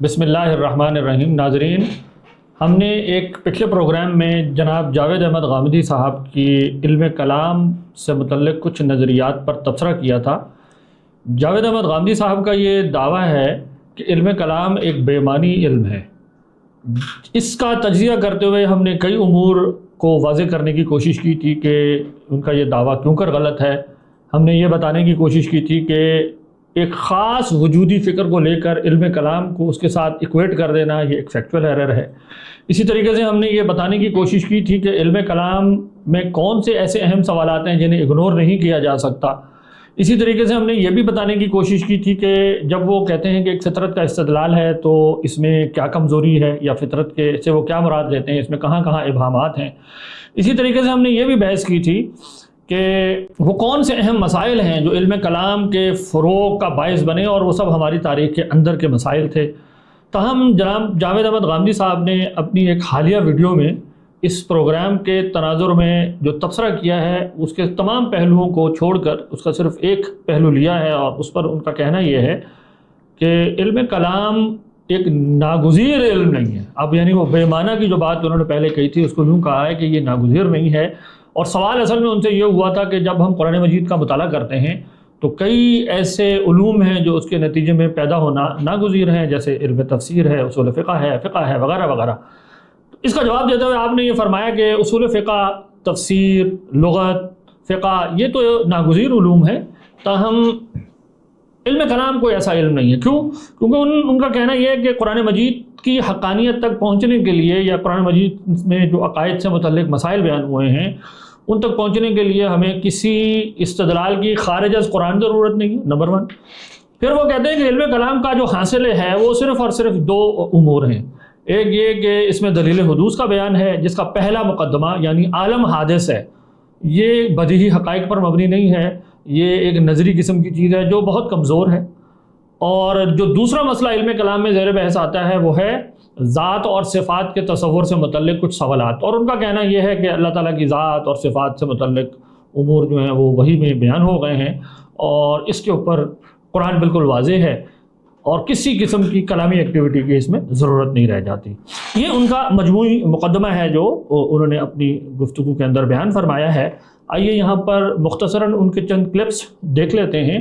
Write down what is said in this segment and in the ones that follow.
بسم اللہ الرحمن الرحیم۔ ناظرین، ہم نے ایک پچھلے پروگرام میں جناب جاوید احمد غامدی صاحب کی علم کلام سے متعلق کچھ نظریات پر تبصرہ کیا تھا۔ جاوید احمد غامدی صاحب کا یہ دعویٰ ہے کہ علم کلام ایک بے معنی علم ہے۔ اس کا تجزیہ کرتے ہوئے ہم نے کئی امور کو واضح کرنے کی کوشش کی تھی کہ ان کا یہ دعویٰ کیوں کر غلط ہے۔ ہم نے یہ بتانے کی کوشش کی تھی کہ ایک خاص وجودی فکر کو لے کر علم کلام کو اس کے ساتھ ایکویٹ کر دینا یہ ایک فیکچول ایرر ہے۔ اسی طریقے سے ہم نے یہ بتانے کی کوشش کی تھی کہ علم کلام میں کون سے ایسے اہم سوالات ہیں جنہیں اگنور نہیں کیا جا سکتا۔ اسی طریقے سے ہم نے یہ بھی بتانے کی کوشش کی تھی کہ جب وہ کہتے ہیں کہ ایک فطرت کا استدلال ہے تو اس میں کیا کمزوری ہے، یا فطرت کے سے وہ کیا مراد لیتے ہیں، اس میں کہاں کہاں ابہامات ہیں۔ اسی طریقے سے ہم نے یہ بھی بحث کی تھی کہ وہ کون سے اہم مسائل ہیں جو علم کلام کے فروغ کا باعث بنے، اور وہ سب ہماری تاریخ کے اندر کے مسائل تھے۔ تاہم جناب جاوید احمد غامدی صاحب نے اپنی ایک حالیہ ویڈیو میں اس پروگرام کے تناظر میں جو تبصرہ کیا ہے اس کے تمام پہلوؤں کو چھوڑ کر اس کا صرف ایک پہلو لیا ہے، اور اس پر ان کا کہنا یہ ہے کہ علم کلام ایک ناگزیر علم نہیں ہے۔ اب یعنی وہ بے معنی کی جو بات انہوں نے پہلے کہی تھی اس کو یوں کہا ہے کہ یہ ناگزیر نہیں ہے۔ اور سوال اصل میں ان سے یہ ہوا تھا کہ جب ہم قرآن مجید کا مطالعہ کرتے ہیں تو کئی ایسے علوم ہیں جو اس کے نتیجے میں پیدا ہونا ناگزیر ہیں، جیسے علم تفسیر ہے، اصول فقہ ہے وغیرہ وغیرہ۔ اس کا جواب دیتے ہوئے آپ نے یہ فرمایا کہ اصول فقہ، تفسیر، لغت، فقہ یہ تو ناگزیر علوم ہے، تاہم علم کلام کوئی ایسا علم نہیں ہے۔ کیونکہ ان کا کہنا یہ ہے کہ قرآن مجید کی حقانیت تک پہنچنے کے لیے، یا قرآن مجید میں جو عقائد سے متعلق مسائل بیان ہوئے ہیں ان تک پہنچنے کے لیے ہمیں کسی استدلال کی خارج از قرآن ضرورت نہیں ہے، نمبر 1۔ پھر وہ کہتے ہیں کہ علم کلام کا جو حاصل ہے وہ صرف اور صرف 2 امور ہیں۔ ایک یہ کہ اس میں دلیل حدوث کا بیان ہے، جس کا پہلا مقدمہ یعنی عالم حادث ہے، یہ بدیہی حقائق پر مبنی نہیں ہے، یہ ایک نظری قسم کی چیز ہے جو بہت کمزور ہے۔ اور جو دوسرا مسئلہ علم کلام میں زیر بحث آتا ہے وہ ہے ذات اور صفات کے تصور سے متعلق کچھ سوالات، اور ان کا کہنا یہ ہے کہ اللہ تعالیٰ کی ذات اور صفات سے متعلق امور جو ہیں وہ وحی میں بیان ہو گئے ہیں، اور اس کے اوپر قرآن بالکل واضح ہے، اور کسی قسم کی کلامی ایکٹیویٹی کی اس میں ضرورت نہیں رہ جاتی۔ یہ ان کا مجموعی مقدمہ ہے جو انہوں نے اپنی گفتگو کے اندر بیان فرمایا ہے۔ آئیے یہاں پر مختصراً ان کے چند کلپس دیکھ لیتے ہیں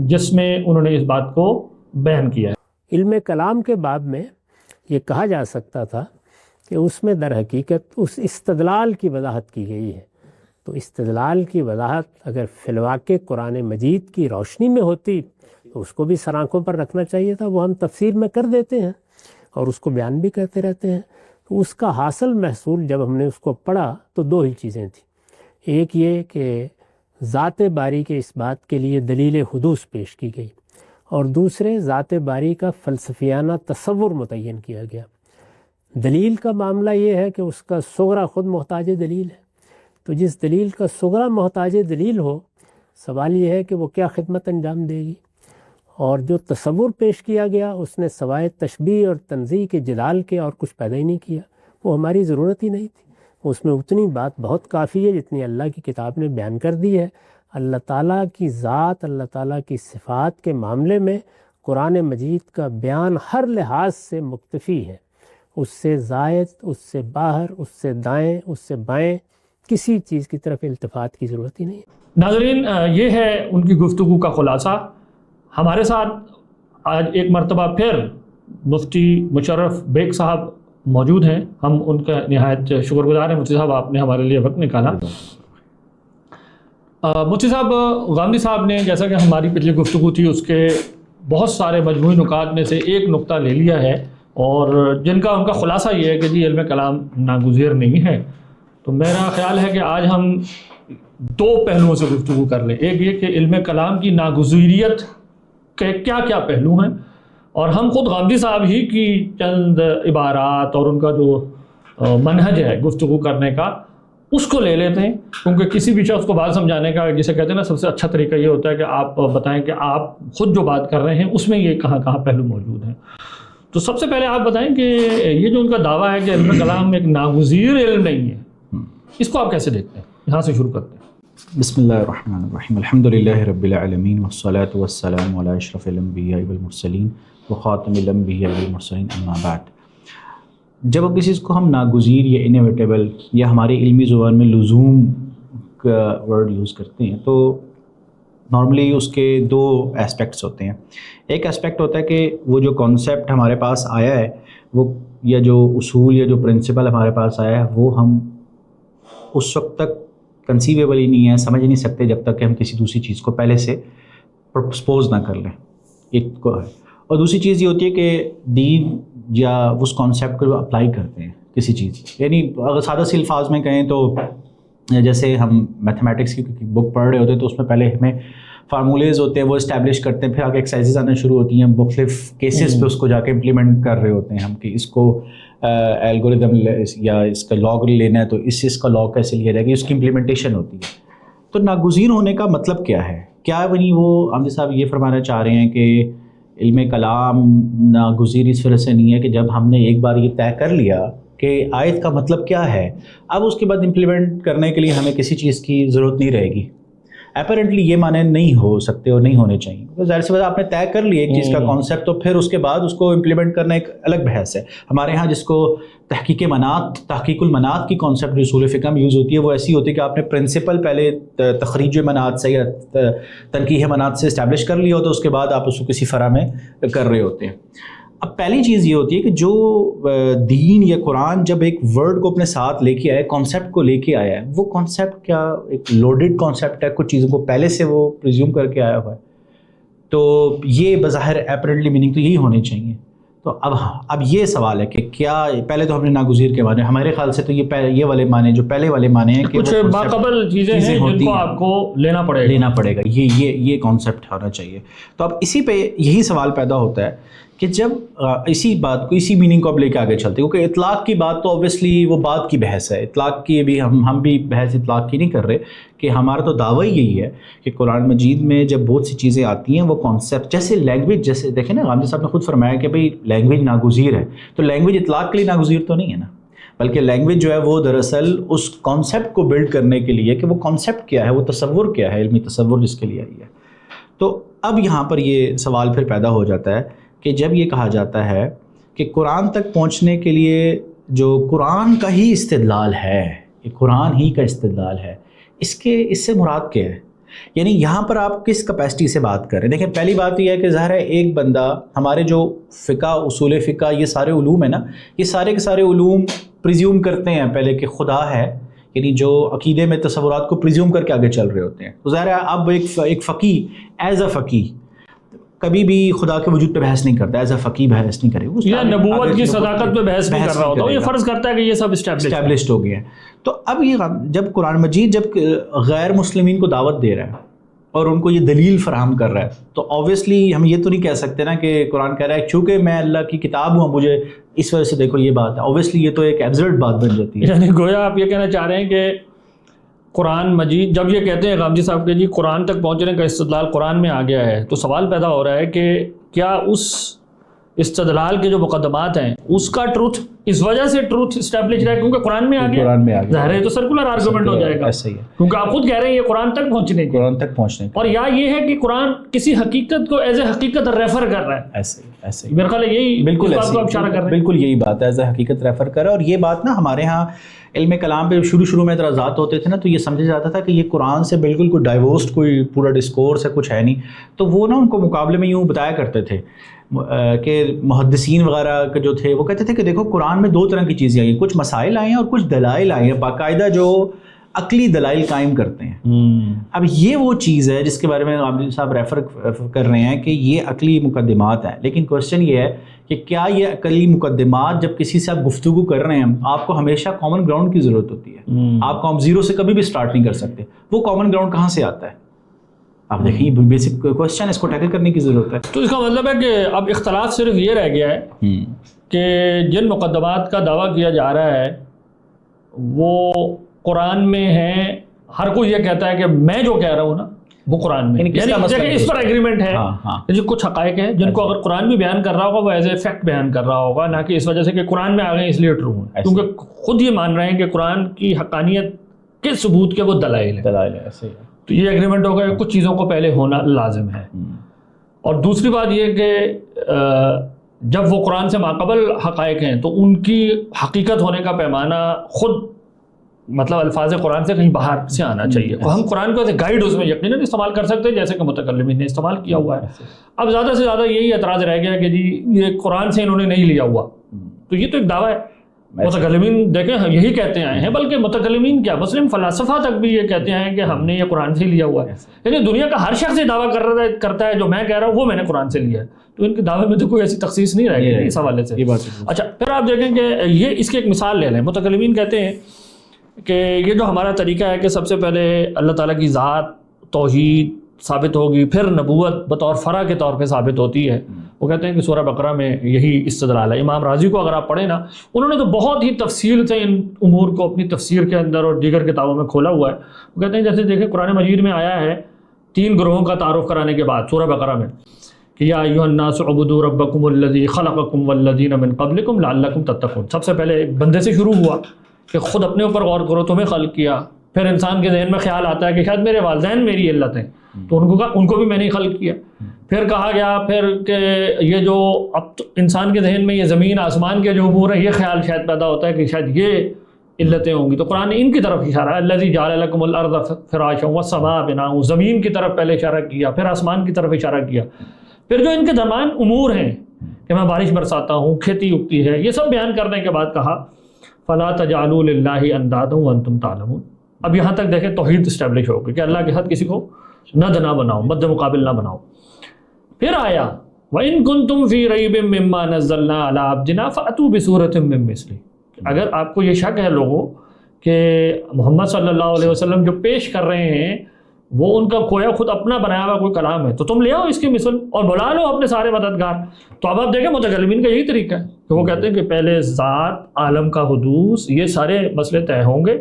جس میں انہوں نے اس بات کو بیان کیا ہے۔ علم کلام کے باب میں یہ کہا جا سکتا تھا کہ اس میں در حقیقت اس استدلال کی وضاحت کی گئی ہے، تو استدلال کی وضاحت اگر فی الواقع قرآن مجید کی روشنی میں ہوتی تو اس کو بھی سر آنکھوں پر رکھنا چاہیے تھا۔ وہ ہم تفسیر میں کر دیتے ہیں اور اس کو بیان بھی کرتے رہتے ہیں، تو اس کا حاصل محصول جب ہم نے اس کو پڑھا تو 2 ہی چیزیں تھیں۔ ایک یہ کہ ذات باری کے اس بات کے لیے دلیل حدوث پیش کی گئی، اور دوسرے ذات باری کا فلسفیانہ تصور متعین کیا گیا۔ دلیل کا معاملہ یہ ہے کہ اس کا صغرا خود محتاج دلیل ہے، تو جس دلیل کا صغرا محتاج دلیل ہو، سوال یہ ہے کہ وہ کیا خدمت انجام دے گی۔ اور جو تصور پیش کیا گیا اس نے سوائے تشبیہ اور تنزیہ کے جدال کے اور کچھ پیدا ہی نہیں کیا، وہ ہماری ضرورت ہی نہیں تھی۔ اس میں اتنی بات بہت کافی ہے جتنی اللہ کی کتاب نے بیان کر دی ہے۔ اللہ تعالیٰ کی ذات، اللہ تعالیٰ کی صفات کے معاملے میں قرآن مجید کا بیان ہر لحاظ سے مکتفی ہے، اس سے زائد، اس سے باہر، اس سے دائیں، اس سے بائیں کسی چیز کی طرف التفات کی ضرورت ہی نہیں ہے۔ ناظرین، یہ ہے ان کی گفتگو کا خلاصہ۔ ہمارے ساتھ آج ایک مرتبہ پھر مفتی مشرف بیگ صاحب موجود ہیں، ہم ان کا نہایت شکر گزار ہیں۔ مفتی صاحب، آپ نے ہمارے لیے وقت نکالا۔ مفتی صاحب، غامدی صاحب نے جیسا کہ ہماری پچھلی گفتگو تھی اس کے بہت سارے مجموعی نکات میں سے ایک نقطہ لے لیا ہے، اور جن کا ان کا خلاصہ یہ ہے کہ جی علم کلام ناگزیر نہیں ہے۔ تو میرا خیال ہے کہ آج ہم 2 پہلوؤں سے گفتگو کر لیں۔ ایک یہ کہ علم کلام کی ناگزیریت کے کیا کیا پہلو ہیں، اور ہم خود غامدی صاحب ہی کی چند عبارات اور ان کا جو منہج ہے گفتگو کرنے کا اس کو لے لیتے ہیں، کیونکہ کسی بھی شخص کو بات سمجھانے کا جسے کہتے ہیں نا سب سے اچھا طریقہ یہ ہوتا ہے کہ آپ بتائیں کہ آپ خود جو بات کر رہے ہیں اس میں یہ کہاں کہاں پہلو موجود ہیں۔ تو سب سے پہلے آپ بتائیں کہ یہ جو ان کا دعویٰ ہے کہ علم کلام ایک ناگزیر علم نہیں ہے، اس کو آپ کیسے دیکھتے ہیں؟ یہاں سے شروع کرتے ہیں۔ بسم اللہ الرحمن الرحیم، الحمد للہ رب العالمین والصلاة والسلام علی اشرف الانبیاء والمرسلین وخاتم الانبیاء والمرسلین اما بعد. جب اب کسی چیز کو ہم ناگزیر یا انیویٹیبل یا ہمارے علمی زبان میں لزوم کا ورڈ یوز کرتے ہیں تو نارملی اس کے دو اسپیکٹس ہوتے ہیں. ایک اسپیکٹ ہوتا ہے کہ وہ جو کانسیپٹ ہمارے پاس آیا ہے وہ یا جو اصول یا جو پرنسپل ہمارے پاس آیا ہے وہ ہم اس وقت تک کنسیویبل ہی نہیں ہے, سمجھ نہیں سکتے جب تک کہ ہم کسی دوسری چیز کو پہلے سے پرپوز نہ کر لیں. ایک کو ہے. اور دوسری چیز یہ ہوتی ہے کہ دین یا اس کانسیپٹ کو اپلائی کرتے ہیں کسی چیز, یعنی اگر سادہ سی الفاظ میں کہیں تو جیسے ہم میتھمیٹکس کی بک پڑھ رہے ہوتے ہیں تو اس میں پہلے ہمیں فارمولیز ہوتے ہیں وہ اسٹیبلش کرتے ہیں, پھر آگے ایکسرسائزز آنا شروع ہوتی ہیں, مختلف کیسز پہ اس کو جا کے امپلیمنٹ کر رہے ہوتے ہیں ہم کہ اس کو الگوریدم یا اس کا لاگ لینا ہے تو اس کا لاگ کیسے لیا جائے گا, اس کی امپلیمنٹیشن ہوتی ہے. تو ناگزیر ہونے کا مطلب کیا ہے؟ کیا وہیں وہ عامر صاحب یہ فرمانا چاہ رہے ہیں کہ علم کلام ناگزیر اس وجہ سے نہیں ہے کہ جب ہم نے ایک بار یہ طے کر لیا کہ آیت کا مطلب کیا ہے, اب اس کے بعد امپلیمنٹ کرنے کے لیے ہمیں کسی چیز کی ضرورت نہیں رہے گی؟ اپیرنٹلی یہ معنی نہیں ہو سکتے اور نہیں ہونے چاہیے. تو ظاہر سی بات آپ نے طے کر لی ایک چیز کا کانسیپٹ, تو پھر اس کے بعد اس کو امپلیمنٹ کرنا ایک الگ بحث ہے. ہمارے ہاں جس کو تحقیق المناط کی کانسیپٹ جو اصول فقہ میں یوز ہوتی ہے وہ ایسی ہوتی ہے کہ آپ نے پرنسپل پہلے تخریج مناط سے یا تنقیح مناط سے اسٹیبلش کر لیا ہوتا ہے, اس کے بعد آپ اس کو کسی فرع میں کر رہے ہوتے ہیں. اب پہلی چیز یہ ہوتی ہے کہ جو دین یا قرآن جب ایک ورڈ کو اپنے ساتھ لے کے آیا, کانسیپٹ کو لے کے آیا ہے, وہ کانسیپٹ کیا ایک لوڈڈ کانسیپٹ ہے, کچھ چیزوں کو پہلے سے وہ پریزیوم کر کے آیا ہوا ہے. تو یہ بظاہر اپیرنٹلی میننگ تو یہی ہونے چاہیے. تو اب یہ سوال ہے کہ کیا پہلے تو ہم نے ناگزیر کے معنی, ہمارے خیال سے تو یہ والے معنی جو پہلے والے معنی ہیں کہ کچھ باقبل چیزیں ہیں جن کو آپ کو لینا پڑے گا, یہ کانسیپٹ ہونا چاہیے. تو اب اسی پہ یہی سوال پیدا ہوتا ہے کہ جب اسی بات کو اسی میننگ کو اب لے کے آگے چلتے ہیں, کیونکہ اطلاق کی بات تو اوبیسلی وہ بات کی بحث ہے, اطلاق کی بھی ہم بھی بحث اطلاق کی نہیں کر رہے, کہ ہمارا تو دعویٰ یہی ہے کہ قرآن مجید میں جب بہت سی چیزیں آتی ہیں وہ کانسیپٹ جیسے لینگویج, جیسے دیکھیں نا غامدی صاحب نے خود فرمایا کہ بھئی لینگویج ناگزیر ہے, تو لینگویج اطلاق کے لیے ناگزیر تو نہیں ہے نا, بلکہ لینگویج جو ہے وہ دراصل اس کانسیپٹ کو بلڈ کرنے کے لیے کہ وہ کانسیپٹ کیا ہے, وہ تصور کیا ہے, علمی تصور جس کے لیے آئی ہے. تو اب یہاں پر یہ سوال پھر پیدا ہو جاتا ہے کہ جب یہ کہا جاتا ہے کہ قرآن تک پہنچنے کے لیے جو قرآن کا ہی استدلال ہے, یہ قرآن ہی کا استدلال ہے, اس سے مراد کیا ہے؟ یعنی یہاں پر آپ کس کیپیسٹی سے بات کر رہے ہیں؟ دیکھیں پہلی بات یہ ہے کہ ظاہر ہے ایک بندہ, ہمارے جو فقہ اصول فقہ یہ سارے علوم ہیں نا, یہ سارے کے سارے علوم پریزیوم کرتے ہیں پہلے کہ خدا ہے, یعنی جو عقیدے میں تصورات کو پریزیوم کر کے آگے چل رہے ہوتے ہیں. تو ظاہر ہے اب ایک فقیہ ایز اے فقیہ کبھی بھی خدا کے وجود پہ بحث نہیں کرتا, ایز اے فقیہ بحث نہیں کرے, یا نبوت کی صداقت پہ بحث نہیں کر رہا ہوتا, یہ فرض کرتا ہے کہ یہ سب اسٹیبلشڈ ہو گئے ہیں. تو اب یہ جب قرآن مجید جب غیر مسلمین کو دعوت دے رہا ہے اور ان کو یہ دلیل فراہم کر رہا ہے, تو آبویسلی ہم یہ تو نہیں کہہ سکتے نا کہ قرآن کہہ رہا ہے چونکہ میں اللہ کی کتاب ہوں مجھے اس وجہ سے دیکھو یہ بات ہے. آبویسلی یہ تو ایک ایبسرڈ بات بن جاتی ہے. یعنی گویا آپ یہ کہنا چاہ رہے ہیں کہ قرآن مجید جب یہ کہتے ہیں غامدی صاحب کہ جی قرآن تک پہنچنے کا استدلال قرآن میں آ گیا ہے, تو سوال پیدا ہو رہا ہے کہ کیا اس استدلال کے جو مقدمات ہیں اس کا ٹروتھ اس وجہ سے ٹروتھ اسٹیبلش رہا ہے کیونکہ قرآن میں آ گیا, ظاہر ہے تو سرکولر آرگومنٹ ہو جائے گا, کیونکہ آپ خود کہہ رہے ہیں یہ قرآن تک پہنچنے اور یا یہ ہے کہ قرآن کسی حقیقت کو ایز اے حقیقت ریفر کر رہا ہے. ایسے میرے خیال ہے یہی بالکل بات کو اشارہ کر رہے ہیں. بالکل یہی بات ہے, ایز اے حقیقت ریفر کر رہا ہے. اور یہ بات نا ہمارے ہاں علم کلام پہ شروع میں اعتراضات ہوتے تھے نا, تو یہ سمجھا جاتا تھا کہ یہ قرآن سے بالکل کوئی ڈائیورسڈ کوئی پورا ڈسکورس ہے, کچھ ہے نہیں. تو وہ نا ان کو مقابلے میں یوں بتایا کرتے تھے کہ محدثین وغیرہ کے جو تھے وہ کہتے تھے کہ دیکھو قرآن میں دو طرح کی چیزیں آئی ہیں, کچھ مسائل آئے ہیں اور کچھ دلائل آئے ہیں, باقاعدہ جو عقلی دلائل قائم کرتے ہیں. اب یہ وہ چیز ہے جس کے بارے میں عابد صاحب ریفر کر رہے ہیں کہ یہ عقلی مقدمات ہیں. لیکن کوشچن یہ ہے کہ کیا یہ عقلی مقدمات جب کسی سے آپ گفتگو کر رہے ہیں, آپ کو ہمیشہ کامن گراؤنڈ کی ضرورت ہوتی ہے, آپ کو زیرو سے کبھی بھی سٹارٹ نہیں کر سکتے. وہ کامن گراؤنڈ کہاں سے آتا ہے؟ آپ دیکھیں یہ بیسک کوشچن, اس کو ٹیکل کرنے کی ضرورت ہے. تو اس کا مطلب ہے کہ اب اختلاف صرف یہ رہ گیا ہے کہ جن مقدمات کا دعویٰ کیا جا رہا ہے وہ قرآن میں ہیں, ہر کوئی یہ کہتا ہے کہ میں جو کہہ رہا ہوں نا وہ قرآن میں, یعنی اس پر ایگریمنٹ ہے. جی کچھ حقائق ہیں جن کو اگر قرآن بھی بیان کر رہا ہوگا وہ ایز اے فیکٹ بیان کر رہا ہوگا, نہ کہ اس وجہ سے کہ قرآن میں آ گئے اس لیے ٹرو ہیں, کیونکہ خود یہ مان رہے ہیں کہ قرآن کی حقانیت کے ثبوت کے وہ دلائل ہیں. ایسے ہی تو یہ ایگریمنٹ ہوگا کہ کچھ چیزوں کو پہلے ہونا لازم ہے. اور دوسری بات یہ کہ جب وہ قرآن سے ماقبل حقائق ہیں تو ان کی حقیقت ہونے کا پیمانہ خود مطلب الفاظ قرآن سے کہیں باہر سے آنا چاہیے. اور ہم قرآن کو ایز اے گائیڈ اس میں یقیناً استعمال کر سکتے ہیں جیسے کہ متکلمین نے استعمال کیا ہوا ہے. اب زیادہ سے زیادہ یہی اعتراض رہ گیا کہ جی یہ قرآن سے انہوں نے نہیں لیا ہوا, تو یہ تو ایک دعویٰ ہے. متکلمین دیکھیں یہی کہتے آئے ہیں, بلکہ متکلمین کیا مسلم فلاسفہ تک بھی یہ کہتے ہیں کہ ہم نے یہ قرآن سے ہی لیا ہوا ہے. یعنی دنیا کا ہر شخص یہ دعویٰ کرتا ہے جو میں کہہ رہا ہوں وہ میں نے قرآن سے لیا ہے, تو ان کے دعوے میں تو کوئی ایسی تخصیص نہیں رہ گئی اس حوالے سے. اچھا پھر آپ دیکھیں کہ یہ اس کی ایک مثال لے لیں. متکلمین کہتے ہیں کہ یہ جو ہمارا طریقہ ہے کہ سب سے پہلے اللہ تعالیٰ کی ذات توحید ثابت ہوگی, پھر نبوت بطور فرع کے طور پہ ثابت ہوتی ہے. وہ کہتے ہیں کہ سورہ بقرہ میں یہی استدلال ہے. امام راضی کو اگر آپ پڑھیں نا, انہوں نے تو بہت ہی تفصیل سے ان امور کو اپنی تفسیر کے اندر اور دیگر کتابوں میں کھولا ہوا ہے. وہ کہتے ہیں جیسے دیکھیں قرآن مجید میں آیا ہے 3 گروہوں کا تعارف کرانے کے بعد سورہ بقرہ میں کہ یا ایھا الناس اعبدوا ربکم الذی خلقکم والذین من قبلکم لعلکم تتقون. سب سے پہلے ایک بندے سے شروع ہوا کہ خود اپنے اوپر غور کرو, تمہیں خلق کیا. پھر انسان کے ذہن میں خیال آتا ہے کہ شاید میرے والدین میری علت ہیں, تو ان کو بھی میں نے خلق کیا. پھر کہا گیا پھر کہ یہ جو اب انسان کے ذہن میں یہ زمین آسمان کے جو امور ہیں یہ خیال شاید پیدا ہوتا ہے کہ شاید یہ علتیں ہوں گی, تو قرآن نے ان کی طرف اشارہ ہے الذی جعل لکم الارض فراشا والسماء بناء. زمین کی طرف پہلے اشارہ کیا, پھر آسمان کی طرف اشارہ کیا. پھر جو ان کے درمیان امور ہیں کہ میں بارش برساتا ہوں, کھیتی اگتی ہے, یہ سب بیان کرنے کے بعد کہا فلا تجعلوا للہ اندادا وانتم تعلمون. اب یہاں تک دیکھیں توحید اسٹیبلش ہو گئی کہ اللہ کے ساتھ کسی کو ند نہ بناؤ, مد مقابل نہ بناؤ. پھر آیا وَإِن كُنتُمْ فِي رَيْبٍ مِّمَّا نَزَّلْنَا عَلَىٰ عَبْدِنَا فَأْتُوا بِسُورَةٍ مِّن مِّثْلِهِ. اگر آپ کو یہ شک ہے لوگوں کہ محمد صلی اللہ علیہ وسلم جو پیش کر رہے ہیں وہ ان کا کھویا خود اپنا بنایا ہوا کوئی کلام ہے, تو تم لے آؤ اس کی مثل اور بلا لو اپنے سارے مددگار. تو اب آپ دیکھیں متکلمین کا یہی طریقہ ہے کہ وہ کہتے ہیں کہ پہلے ذات, عالم کا حدوث, یہ سارے مسئلے طے ہوں گے.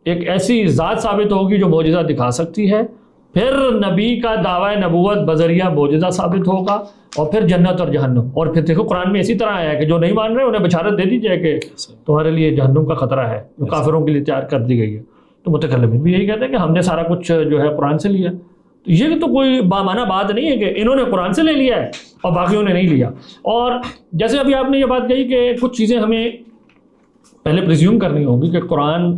ایک ایسی ذات ثابت ہوگی جو معجزہ دکھا سکتی ہے, پھر نبی کا دعویٰ نبوت بذریعہ معجزہ ثابت ہوگا, اور پھر جنت اور جہنم. اور پھر دیکھو قرآن میں اسی طرح آیا ہے کہ جو نہیں مان رہے انہیں بشارت دے دیجیے کہ تمہارے لیے جہنم کا خطرہ ہے جو کافروں کے لیے تیار کر دی گئی ہے. تو متکلمین بھی یہی کہتے ہیں کہ ہم نے سارا کچھ جو ہے قرآن سے لیا. تو یہ تو کوئی بامانہ بات نہیں ہے کہ انہوں نے قرآن سے لے لیا ہے اور باقیوں نے نہیں لیا. اور جیسے ابھی آپ نے یہ بات کہی کہ کچھ چیزیں ہمیں پہلے پریزیوم کرنی ہوگی کہ قرآن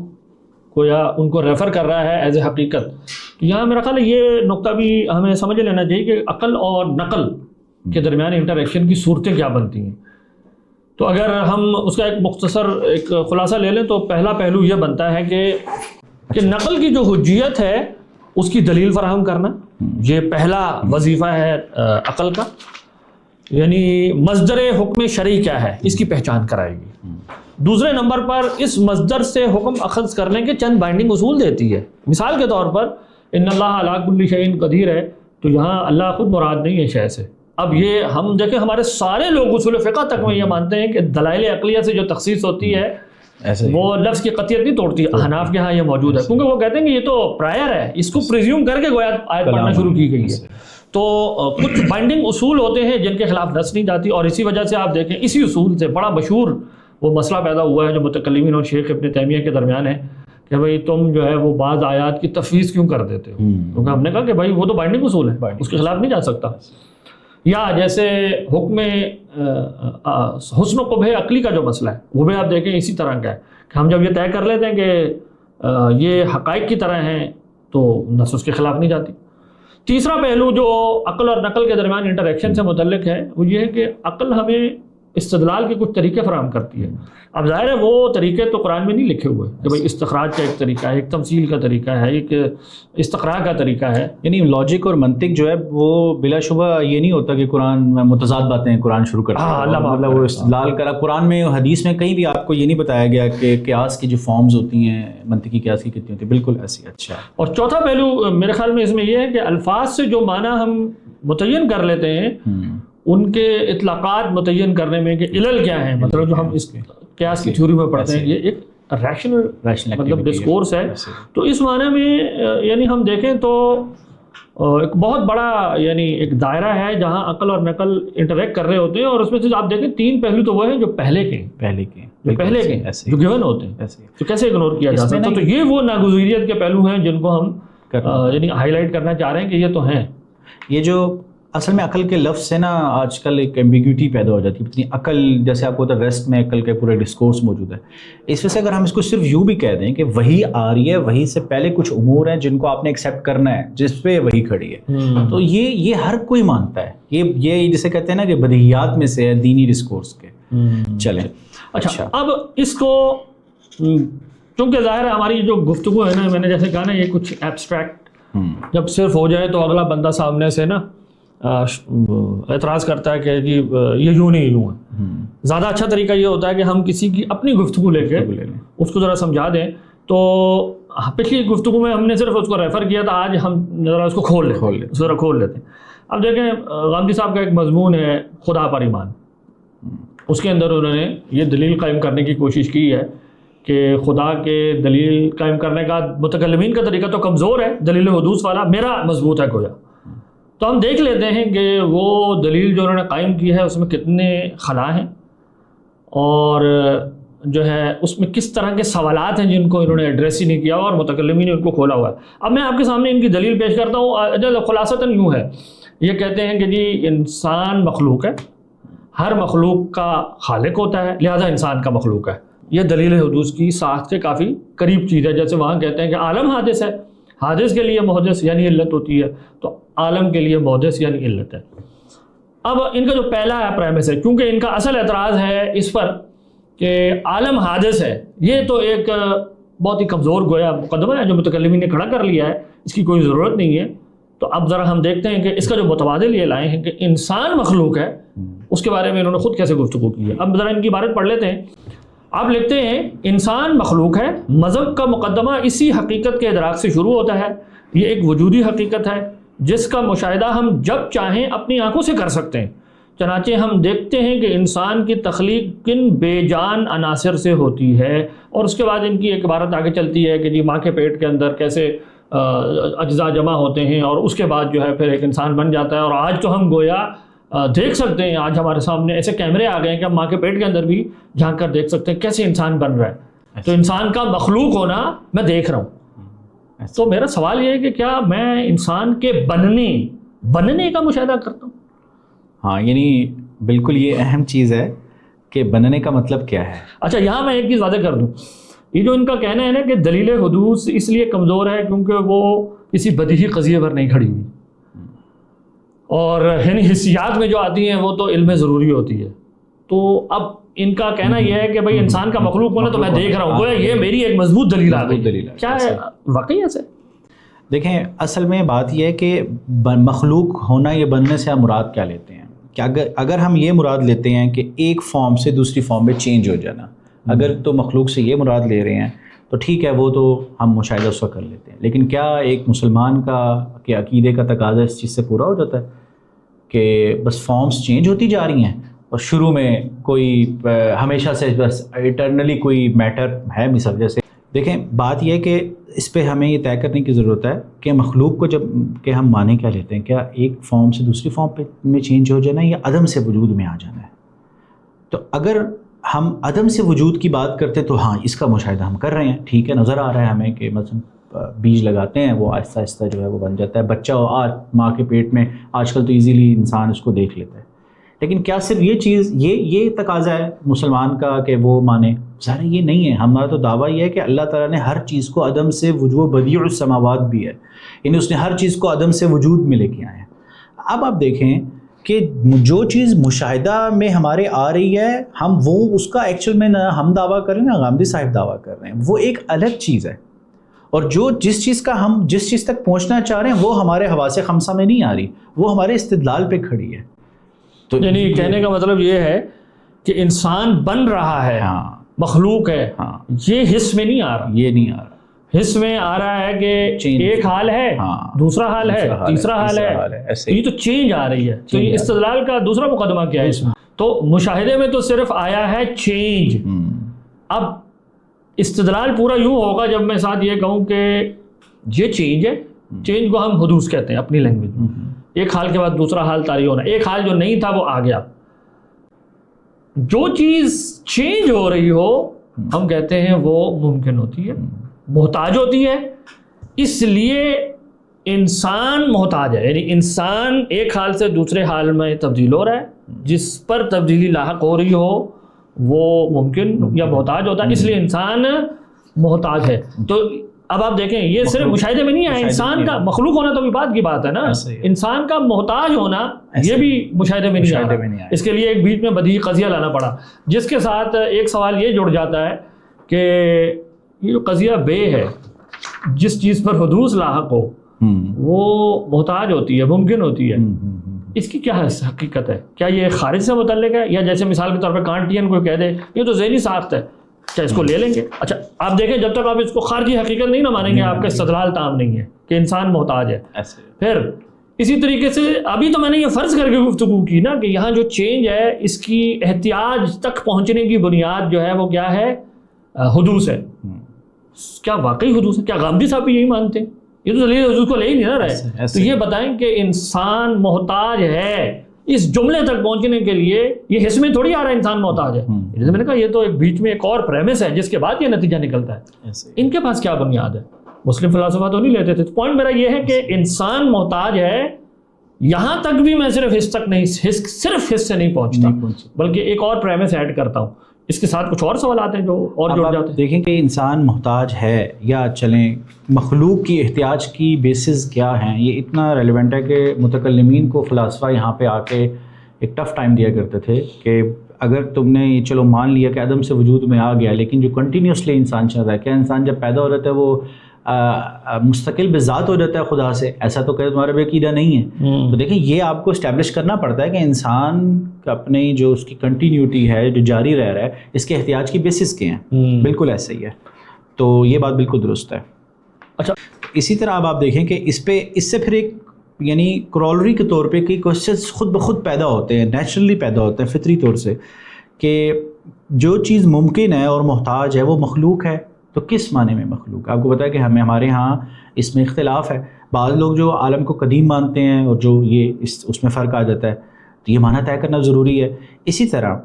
کو یا ان کو ریفر کر رہا ہے ایز اے حقیقت. تو یہاں میرا خیال ہے یہ نقطہ بھی ہمیں سمجھ لینا چاہیے کہ عقل اور نقل کے درمیان انٹریکشن کی صورتیں کیا بنتی ہیں. تو اگر ہم اس کا ایک مختصر ایک خلاصہ لے لیں تو پہلا پہلو یہ بنتا ہے کہ نقل کی جو حجیت ہے اس کی دلیل فراہم کرنا, یہ پہلا وظیفہ ہے عقل کا. یعنی مصدر حکم شرعی کیا ہے اس کی پہچان کرائے گی. دوسرے نمبر پر اس مصدر سے حکم اخذ کرنے کے چند بائنڈنگ اصول دیتی ہے. مثال کے طور پر ان اللہ علی کل شیء قدیر ہے, تو یہاں اللہ خود مراد نہیں ہے شے سے. اب یہ ہم دیکھیں ہمارے سارے لوگ اصول فقہ تک میں یہ مانتے ہیں کہ دلائل عقلیہ سے جو تخصیص ہوتی ہے وہ لفظ کی قطعیت نہیں توڑتی. احناف کے ہاں یہ موجود ہے کیونکہ وہ کہتے ہیں کہ یہ تو پرائر ہے, اس کو پریزیوم کر کے گویا آیت پڑھنا شروع کی گئی ہے. تو کچھ بائنڈنگ اصول ہوتے ہیں جن کے خلاف نص نہیں جاتی, اور اسی وجہ سے آپ دیکھیں اسی اصول سے بڑا مشہور وہ مسئلہ پیدا ہوا ہے جو متکلمین اور شیخ ابن تیمیہ کے درمیان ہے کہ بھئی تم جو ہے وہ بعض آیات کی تفویض کیوں کر دیتے ہو. کیونکہ ہم نے کہا کہ بھائی وہ تو بائنڈنگ اصول ہے, اس کے خلاف نہیں جا سکتا. یا جیسے حکم حسن و قبح عقلی کا جو مسئلہ ہے وہ بھی آپ دیکھیں اسی طرح کا ہے کہ ہم جب یہ طے کر لیتے ہیں کہ یہ حقائق کی طرح ہیں تو نص اس کے خلاف نہیں جاتی. تیسرا پہلو جو عقل اور نقل کے درمیان انٹریکشن سے متعلق ہے وہ یہ ہے کہ عقل ہمیں استدلال کے کچھ طریقے فراہم کرتی ہے. اب ظاہر ہے وہ طریقے تو قرآن میں نہیں لکھے ہوئے کہ بھائی استخراج کا ایک طریقہ ہے, ایک تمثیل کا طریقہ ہے, ایک استقراء کا طریقہ ہے. یعنی لاجک اور منطق جو ہے وہ بلا شبہ یہ نہیں ہوتا کہ قرآن میں متضاد باتیں قرآن شروع کرتا ہے, مطلب وہ استدلال کرا. قرآن میں حدیث میں کہیں بھی آپ کو یہ نہیں بتایا گیا کہ قیاس کی جو فارمز ہوتی ہیں منطقی قیاس کی کتنی ہوتی ہیں, بالکل ایسی. اچھا, اور چوتھا پہلو میرے خیال میں اس میں یہ ہے کہ الفاظ سے جو معنی ہم متعین کر لیتے ہیں ان کے اطلاقات متعین کرنے میں کہ علل کیا ہیں, مطلب جو ہم اس قیاس کی تھیوری میں پڑھتے ہیں یہ ایک ریشنل مطلب ڈسکورس ہے. تو اس معنی میں یعنی ہم دیکھیں تو ایک بہت بڑا یعنی ایک دائرہ ہے جہاں عقل اور نقل انٹریکٹ کر رہے ہوتے ہیں, اور اس میں سے آپ دیکھیں 3 پہلو تو وہ ہیں جو پہلے کے جو گیون ہوتے ہیں, تو کیسے اگنور کیا جا سکتا. تو یہ وہ ناگزیریت کے پہلو ہیں جن کو ہم یعنی ہائی لائٹ کرنا چاہ رہے ہیں کہ یہ تو ہیں. یہ جو اصل میں عقل کے لفظ سے نا آج کل ایک ایمبیگوٹی پیدا ہو جاتی ہے. اتنی عقل جیسے آپ کو ہوتا ہے ویسٹ میں عقل کے پورے ڈسکورس موجود ہے. اس وجہ سے اگر ہم اس کو صرف یوں بھی کہہ دیں کہ وہی آ رہی ہے, وہی سے پہلے کچھ امور ہیں جن کو آپ نے ایکسیپٹ کرنا ہے, جس پہ وہی کھڑی ہے, تو یہ ہر کوئی مانتا ہے. یہ جسے کہتے ہیں نا کہ بدیہیات میں سے ہے دینی ڈسکورس کے. چلیں اچھا, اب اس کو چونکہ ظاہر ہے ہماری جو گفتگو ہے نا, میں نے جیسے کہا نا یہ کچھ ایبسٹریکٹ جب صرف ہو جائے تو اگلا بندہ سامنے سے نا اعتراض کرتا ہے کہ جی یہ یوں نہیں یوں ہے. زیادہ اچھا طریقہ یہ ہوتا ہے کہ ہم کسی کی اپنی گفتگو لے کے اس کو ذرا سمجھا دیں. تو پچھلی گفتگو میں ہم نے صرف اس کو ریفر کیا تھا, آج ہم ذرا اس کو کھول لیتے ہیں. اب دیکھیں غامدی صاحب کا ایک مضمون ہے خدا پر ایمان. اس کے اندر انہوں نے یہ دلیل قائم کرنے کی کوشش کی ہے کہ خدا کے دلیل قائم کرنے کا متکلمین کا طریقہ تو کمزور ہے, دلیل حدوث والا میرا مضبوط ہے گویا. تو ہم دیکھ لیتے ہیں کہ وہ دلیل جو انہوں نے قائم کی ہے اس میں کتنے خلا ہیں اور جو ہے اس میں کس طرح کے سوالات ہیں جن کو انہوں نے ایڈریس ہی نہیں کیا اور متکلمین نے ان کو کھولا ہوا ہے. اب میں آپ کے سامنے ان کی دلیل پیش کرتا ہوں. خلاصتاً یوں ہے, یہ کہتے ہیں کہ جی انسان مخلوق ہے, ہر مخلوق کا خالق ہوتا ہے, لہذا انسان کا مخلوق ہے. یہ دلیل حدوث کی ساخت کے کافی قریب چیز ہے. جیسے وہاں کہتے ہیں کہ عالم حادث ہے, حادث کے لیے محدث یعنی علت ہوتی ہے, تو عالم کے لیے محدث یعنی علت ہے. اب ان کا جو پہلا ہے پریمس ہے, کیونکہ ان کا اصل اعتراض ہے اس پر کہ عالم حادث ہے, یہ تو ایک بہت ہی کمزور گویا مقدمہ ہے جو متکلمین نے کھڑا کر لیا ہے, اس کی کوئی ضرورت نہیں ہے. تو اب ذرا ہم دیکھتے ہیں کہ اس کا جو متبادل یہ لائے ہیں کہ انسان مخلوق ہے, اس کے بارے میں انہوں نے خود کیسے گفتگو کی ہے. اب ذرا ان کی عبارت پڑھ لیتے ہیں. آپ لکھتے ہیں انسان مخلوق ہے, مذہب کا مقدمہ اسی حقیقت کے ادراک سے شروع ہوتا ہے. یہ ایک وجودی حقیقت ہے جس کا مشاہدہ ہم جب چاہیں اپنی آنکھوں سے کر سکتے ہیں. چنانچہ ہم دیکھتے ہیں کہ انسان کی تخلیق کن بے جان عناصر سے ہوتی ہے. اور اس کے بعد ان کی ایک عبارت آگے چلتی ہے کہ جی ماں کے پیٹ کے اندر کیسے اجزاء جمع ہوتے ہیں اور اس کے بعد جو ہے پھر ایک انسان بن جاتا ہے. اور آج تو ہم گویا دیکھ سکتے ہیں, آج ہمارے سامنے ایسے کیمرے آ گئے ہیں کہ ہم ماں کے پیٹ کے اندر بھی جھانک کر دیکھ سکتے ہیں کیسے انسان بن رہا ہے. تو انسان کا مخلوق ہونا میں دیکھ رہا ہوں. تو میرا سوال یہ ہے کہ کیا میں انسان کے بننے کا مشاہدہ کرتا ہوں؟ ہاں, یعنی بالکل یہ اہم چیز ہے کہ بننے کا مطلب کیا ہے. اچھا, یہاں میں ایک چیز واضح کر دوں. یہ جو ان کا کہنا ہے نا کہ دلیل حدوث اس لیے کمزور ہے کیونکہ وہ کسی بدیہی قضیے پر نہیں کھڑی ہوئی, اور یعنی حسیات میں جو آتی ہیں وہ تو علم ضروری ہوتی ہے. تو اب ان کا کہنا یہ ہے کہ بھئی انسان کا مخلوق ہونا تو میں دیکھ رہا ہوں, یہ میری ایک مضبوط دلیل آ گئی. کیا ہے واقعی ایسے؟ دیکھیں اصل میں بات یہ ہے کہ مخلوق ہونا, یہ بننے سے ہم مراد کیا لیتے ہیں کہ اگر ہم یہ مراد لیتے ہیں کہ ایک فارم سے دوسری فارم میں چینج ہو جانا, اگر تو مخلوق سے یہ مراد لے رہے ہیں تو ٹھیک ہے, وہ تو ہم مشاہدہ اس وقت کر لیتے ہیں. لیکن کیا ایک مسلمان کا کہ عقیدے کا تقاضا اس چیز سے پورا ہو جاتا ہے کہ بس فارمز چینج ہوتی جا رہی ہیں اور شروع میں کوئی ہمیشہ سے بس ایٹرنلی کوئی میٹر ہے مثال جیسے؟ دیکھیں بات یہ ہے کہ اس پہ ہمیں یہ طے کرنے کی ضرورت ہے کہ مخلوق کو جب کہ ہم مانے کیا لیتے ہیں, کیا ایک فارم سے دوسری فارم پہ میں چینج ہو جانا ہے یا عدم سے وجود میں آ جانا ہے. تو اگر ہم عدم سے وجود کی بات کرتے تو ہاں اس کا مشاہدہ ہم کر رہے ہیں, ٹھیک ہے, نظر آ رہا ہے ہمیں کہ مثلا بیج لگاتے ہیں وہ آہستہ آہستہ جو ہے وہ بن جاتا ہے. بچہ ماں کے پیٹ میں آج کل تو ایزیلی انسان اس کو دیکھ لیتا ہے. لیکن کیا صرف یہ چیز یہ تقاضا ہے مسلمان کا کہ وہ مانے؟ ظاہر یہ نہیں ہے. ہمارا تو دعویٰ یہ ہے کہ اللہ تعالیٰ نے ہر چیز کو عدم سے وجود, بدیع السماوات بھی ہے, یعنی اس نے ہر چیز کو عدم سے وجود میں لے کے آئے ہیں. اب آپ دیکھیں کہ جو چیز مشاہدہ میں ہمارے آ رہی ہے, ہم وہ اس کا ایکچوئل میں نہ ہم دعویٰ کر رہے ہیں نہ غامدی صاحب دعویٰ کر رہے ہیں, وہ ایک الگ چیز ہے. اور جس چیز تک پہنچنا چاہ رہے ہیں وہ ہمارے حواس خمسہ میں نہیں آ رہی, وہ ہمارے استدلال پہ کھڑی ہے. تو یعنی کہنے کا مطلب یہ ہے کہ انسان بن رہا ہے, مخلوق ہے, یہ حس میں نہیں آ رہا, یہ نہیں آ رہا. حس میں آ رہا ہے کہ ایک حال ہے, دوسرا حال ہے, تیسرا حال ہے, یہ تو چینج آ رہی ہے. تو یہ استدلال کا دوسرا مقدمہ کیا ہے اس میں؟ تو مشاہدے میں تو صرف آیا ہے چینج. اب استدلال پورا یوں ہوگا جب میں ساتھ یہ کہوں کہ یہ چینج ہے, چینج کو ہم حدوث کہتے ہیں اپنی لینگویج میں. ایک حال کے بعد دوسرا حال طاری ہونا, ایک حال جو نہیں تھا وہ آ گیا. جو چیز چینج ہو رہی ہو ہم کہتے ہیں وہ ممکن ہوتی ہے, محتاج ہوتی ہے. اس لیے انسان محتاج ہے، یعنی انسان ایک حال سے دوسرے حال میں تبدیل ہو رہا ہے، جس پر تبدیلی لاحق ہو رہی ہو وہ ممکن یا محتاج ہوتا ہے، اس لیے انسان محتاج ہے۔ تو اب آپ دیکھیں یہ صرف مشاہدے میں نہیں ہے، انسان کا مخلوق ہونا تو بھی بات کی بات ہے نا، انسان کا محتاج ہونا یہ بھی مشاہدے میں نہیں آ رہا۔ اس کے لیے ایک بیچ میں بدیہی قضیہ لانا پڑا، جس کے ساتھ ایک سوال یہ جڑ جاتا ہے کہ یہ جو قضیہ بے ہے، جس چیز پر حدوث لاحق ہو وہ محتاج ہوتی ہے، ممکن ہوتی ہے، اس کی کیا حقیقت ہے؟ کیا یہ خارج سے متعلق ہے، یا جیسے مثال کے طور پہ کانٹین کو کہہ دے یہ تو ذہنی ساخت ہے، کیا اس کو لے لیں گے؟ اچھا آپ دیکھیں جب تک آپ اس کو خارجی حقیقت نہیں نہ مانیں گے آپ کا استدلال تام نہیں ہے کہ انسان محتاج ہے۔ پھر اسی طریقے سے ابھی تو میں نے یہ فرض کر کے گفتگو کی نا کہ یہاں جو چینج ہے اس کی احتیاج تک پہنچنے کی بنیاد جو ہے وہ کیا ہے؟ حدوث ہے۔ کیا واقعی حدوث ہے؟ کیا غامدی صاحب بھی یہی مانتے ہیں؟ یہ تو دلیل حدوث کو لے ہی نہیں نہ رہے۔ تو یہ بتائیں کہ انسان محتاج ہے، اس جملے تک پہنچنے کے لیے یہ حص میں تھوڑی آ رہا ہے انسان محتاج ہے۔ میں نے کہا یہ تو ایک بیچ میں ایک اور پریمس ہے جس کے بعد یہ نتیجہ نکلتا ہے۔ ان کے پاس کیا بنیاد ہے؟ مسلم فلاسفہ تو نہیں لیتے تھے۔ پوائنٹ میرا یہ ہے کہ انسان محتاج ہے، یہاں تک بھی میں صرف حص تک نہیں، صرف حص سے نہیں پہنچتا، بلکہ ایک اور پریمس ایڈ کرتا ہوں، اس کے ساتھ کچھ اور سوالات ہیں جو اور جڑ جاتے ہیں۔ دیکھیں کہ انسان محتاج ہے یا چلیں مخلوق کی احتیاج کی بیسز کیا ہیں، یہ اتنا ریلیونٹ ہے کہ متکلمین کو فلاسفہ یہاں پہ آ کے ایک ٹف ٹائم دیا کرتے تھے کہ اگر تم نے یہ چلو مان لیا کہ عدم سے وجود میں آ گیا، لیکن جو کنٹینیوسلی انسان چل رہا ہے، کیا انسان جب پیدا ہو جاتا ہے وہ مستقل بذات ہو جاتا ہے خدا سے؟ ایسا تو کہ تمہارا بھی عقیدہ نہیں ہے۔ تو دیکھیں یہ آپ کو اسٹیبلش کرنا پڑتا ہے کہ انسان اپنی جو اس کی کنٹینیوٹی ہے جو جاری رہ رہا ہے اس کے احتیاج کی بیسس کے ہیں، بالکل ایسا ہی ہے۔ تو یہ بات بالکل درست ہے۔ اچھا اسی طرح اب آپ دیکھیں کہ اس سے پھر ایک یعنی کرولری کے طور پہ کئی کوشچنس خود بخود پیدا ہوتے ہیں، نیچرلی پیدا ہوتے ہیں فطری طور سے، کہ جو چیز ممکن ہے اور محتاج ہے وہ مخلوق ہے، تو کس معنی میں مخلوق؟ آپ کو پتہ ہے کہ ہمارے ہاں اس میں اختلاف ہے۔ بعض لوگ جو عالم کو قدیم مانتے ہیں اور جو یہ اس میں فرق آ جاتا ہے، تو یہ معنی طے کرنا ضروری ہے۔ اسی طرح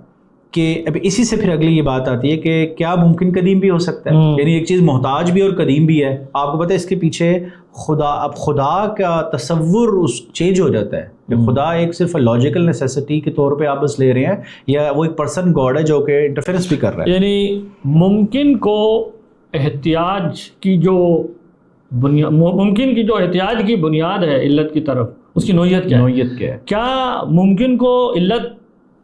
کہ اب اسی سے پھر اگلی یہ بات آتی ہے کہ کیا ممکن قدیم بھی ہو سکتا ہے؟ یعنی ایک چیز محتاج بھی اور قدیم بھی ہے۔ آپ کو پتہ ہے اس کے پیچھے خدا کا تصور اس چینج ہو جاتا ہے کہ خدا ایک صرف لاجیکل نیسیسٹی کے طور پہ آپ بس لے رہے ہیں، یا وہ ایک پرسن گاڈ ہے جو کہ انٹرفیرنس بھی کر رہا ہے۔ یعنی ممکن کو احتیاج کی جو ممکن کی جو احتیاج کی بنیاد ہے علت کی طرف، اس کی نوعیت کیا ہے؟ نوعیت کیا ہے؟ کیا ممکن کو علت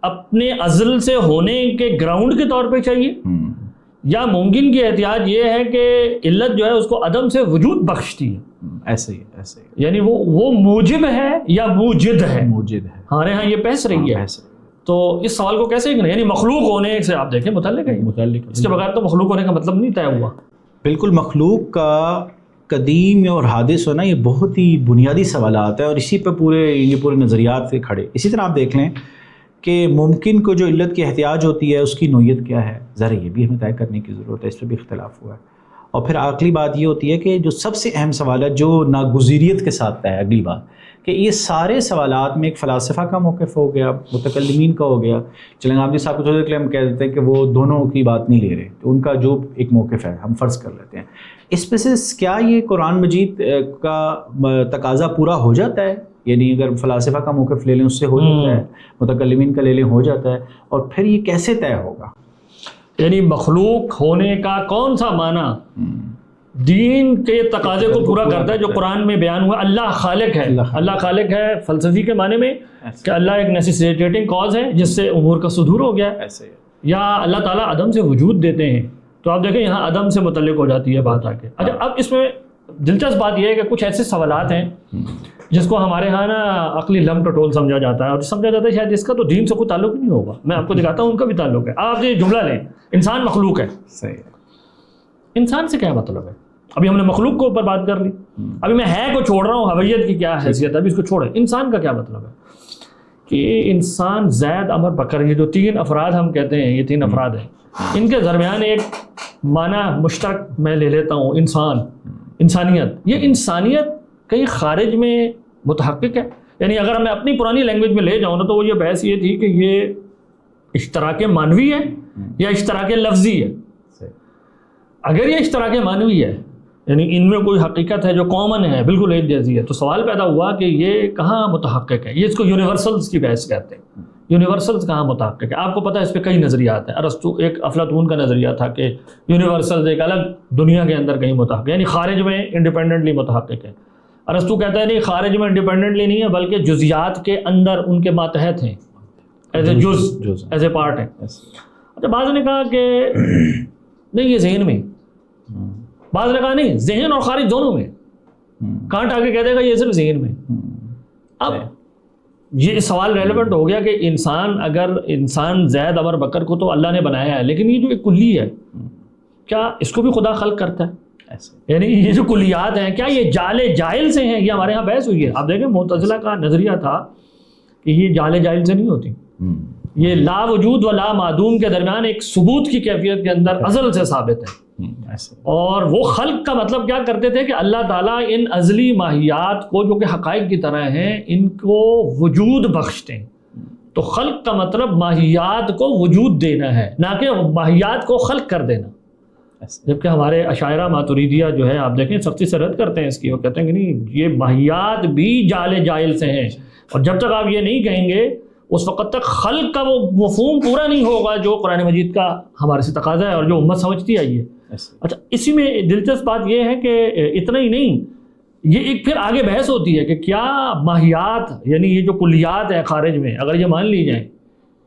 اپنے ازل سے ہونے کے گراؤنڈ کے طور پہ چاہیے، یا ممکن کی احتیاج یہ ہے کہ علت جو ہے اس کو عدم سے وجود بخشتی ہے؟ ایسے ہی یعنی وہ موجب ہے یا موجد ہے؟ موجد ہے۔ ہمارے ہاں یہ بحث رہی ہے۔ تو اس سوال کو کیسے کریں؟ یعنی مخلوق ہونے سے آپ دیکھیں متعلق ہے، اس کے بغیر تو مخلوق ہونے کا مطلب نہیں طے ہوا۔ بالکل، مخلوق کا قدیم اور حادث ہونا یہ بہت ہی بنیادی سوالات ہیں، اور اسی پہ پورے نظریات سے کھڑے۔ اسی طرح آپ دیکھ لیں کہ ممکن کو جو علت کی احتیاج ہوتی ہے اس کی نوعیت کیا ہے، ذرا یہ بھی ہمیں طے کرنے کی ضرورت ہے، اس پہ بھی اختلاف ہوا ہے۔ اور پھر آخری بات یہ ہوتی ہے کہ جو سب سے اہم سوال ہے جو ناگزیریت کے ساتھ ہے، اگلی بات کہ یہ سارے سوالات میں ایک فلاسفہ کا موقف ہو گیا، متکلمین کا ہو گیا۔ چلیں غامدی صاحب کو تھوڑے ہم کہہ دیتے ہیں کہ وہ دونوں کی بات نہیں لے رہے، تو ان کا جو ایک موقف ہے ہم فرض کر لیتے ہیں۔ اس میں سے کیا یہ قرآن مجید کا تقاضا پورا ہو جاتا ہے؟ یعنی اگر فلاسفہ کا موقف لے لیں اس سے ہو جاتا ہے، متکلمین کا لے لیں ہو جاتا ہے، اور پھر یہ کیسے طے ہوگا؟ یعنی مخلوق ہونے کا کون سا معنی دین کے تقاضے کو پورا کرتا ہے جو قرآن میں بیان ہوا؟ اللہ خالق ہے، اللہ خالق ہے فلسفی کے معنی میں کہ اللہ ایک نیسیسیٹیٹنگ کاز ہے جس سے امور کا صدور ہو گیا، یا اللہ تعالیٰ عدم سے وجود دیتے ہیں؟ تو آپ دیکھیں یہاں عدم سے متعلق ہو جاتی ہے بات آ کے۔ اچھا اب اس میں دلچسپ بات یہ ہے کہ کچھ ایسے سوالات ہیں جس کو ہمارے ہاں نا عقلی لم ٹٹول سمجھا جاتا ہے، اور سمجھا جاتا ہے شاید اس کا تو دین سے کوئی تعلق نہیں ہوگا۔ میں آپ کو دکھاتا ہوں ان کا بھی تعلق ہے۔ آپ یہ جملہ لیں، انسان مخلوق ہے۔ انسان سے کیا مطلب ہے؟ ابھی ہم نے مخلوق کے اوپر بات کر لی، ابھی میں ہے کو چھوڑ رہا ہوں، ہویت کی کیا حیثیت ہے ابھی اس کو چھوڑیں۔ انسان کا کیا مطلب ہے؟ کہ انسان زید امر بکر، یہ جو تین افراد ہم کہتے ہیں، یہ تین افراد ہیں، ان کے درمیان ایک معنی مشترک میں لے لیتا ہوں، انسان، انسانیت۔ یہ انسانیت کہیں خارج میں متحقق ہے؟ یعنی اگر میں اپنی پرانی لینگویج میں لے جاؤں نا تو وہ یہ بحث یہ تھی کہ یہ اشتراک معنوی ہے یا اشتراک لفظی ہے۔ اگر یہ اشتراک معنوی ہے یعنی ان میں کوئی حقیقت ہے جو کامن ہے، بالکل ایک جیسی ہے. تو سوال پیدا ہوا کہ یہ کہاں متحقق ہے؟ یہ اس کو یونیورسلز کی بحث کہتے ہیں. یونیورسلز کہاں متحقق ہے؟ آپ کو پتہ ہے اس پہ کئی نظریات ہیں. ارسطو ایک افلاطون کا نظریہ تھا کہ یونیورسلز ایک الگ دنیا کے اندر کہیں متحقق ہے، یعنی خارج میں انڈیپینڈنٹلی متحقق ہے. ارسطو کہتا ہے نہیں، خارج میں انڈیپینڈنٹلی نہیں ہے بلکہ جزیات کے اندر ان کے ماتحت ہیں، ایز اے جز، ایز اے پارٹ ہے. اچھا، بعض نے کہا کہ نہیں یہ ذہن میں، بعض نے کہا نہیں ذہن اور خارج دونوں میں. کانٹ آگے کہہ دے گا یہ صرف ذہن میں. اب یہ سوال ریلیونٹ ہو گیا کہ انسان زید امر بکر کو تو اللہ نے بنایا ہے، لیکن یہ جو ایک کلی ہے کیا اس کو بھی خدا خلق کرتا ہے؟ یعنی یہ جو کلیات ہیں کیا یہ جعل جائل سے ہیں؟ یہ ہمارے ہاں بحث ہوئی ہے. آپ دیکھیں معتزلہ کا نظریہ تھا کہ یہ جعل جائل سے نہیں ہوتی، یہ لا وجود و لا معدوم کے درمیان ایک ثبوت کی کیفیت کے اندر ازل سے ثابت ہے. اور وہ خلق کا مطلب کیا کرتے تھے کہ اللہ تعالیٰ ان ازلی ماہیات کو جو کہ حقائق کی طرح ہیں ان کو وجود بخشتے ہیں. تو خلق کا مطلب ماہیات کو وجود دینا ہے، نہ کہ ماہیات کو خلق کر دینا. جبکہ ہمارے اشاعرہ ماتریدیہ جو ہے آپ دیکھیں سختی سے رد کرتے ہیں اس کی، وہ کہتے ہیں کہ نہیں یہ ماہیات بھی جعل جائل سے ہیں، اور جب تک آپ یہ نہیں کہیں گے اس وقت تک خلق کا وہ مفہوم پورا نہیں ہوگا جو قرآن مجید کا ہمارے سے تقاضا ہے اور جو امت سمجھتی آئی ہے. اچھا، اسی میں دلچسپ بات یہ ہے کہ اتنا ہی نہیں، یہ ایک پھر آگے بحث ہوتی ہے کہ کیا ماہیات یعنی یہ جو کلیات ہیں خارج میں اگر یہ مان لی جائیں،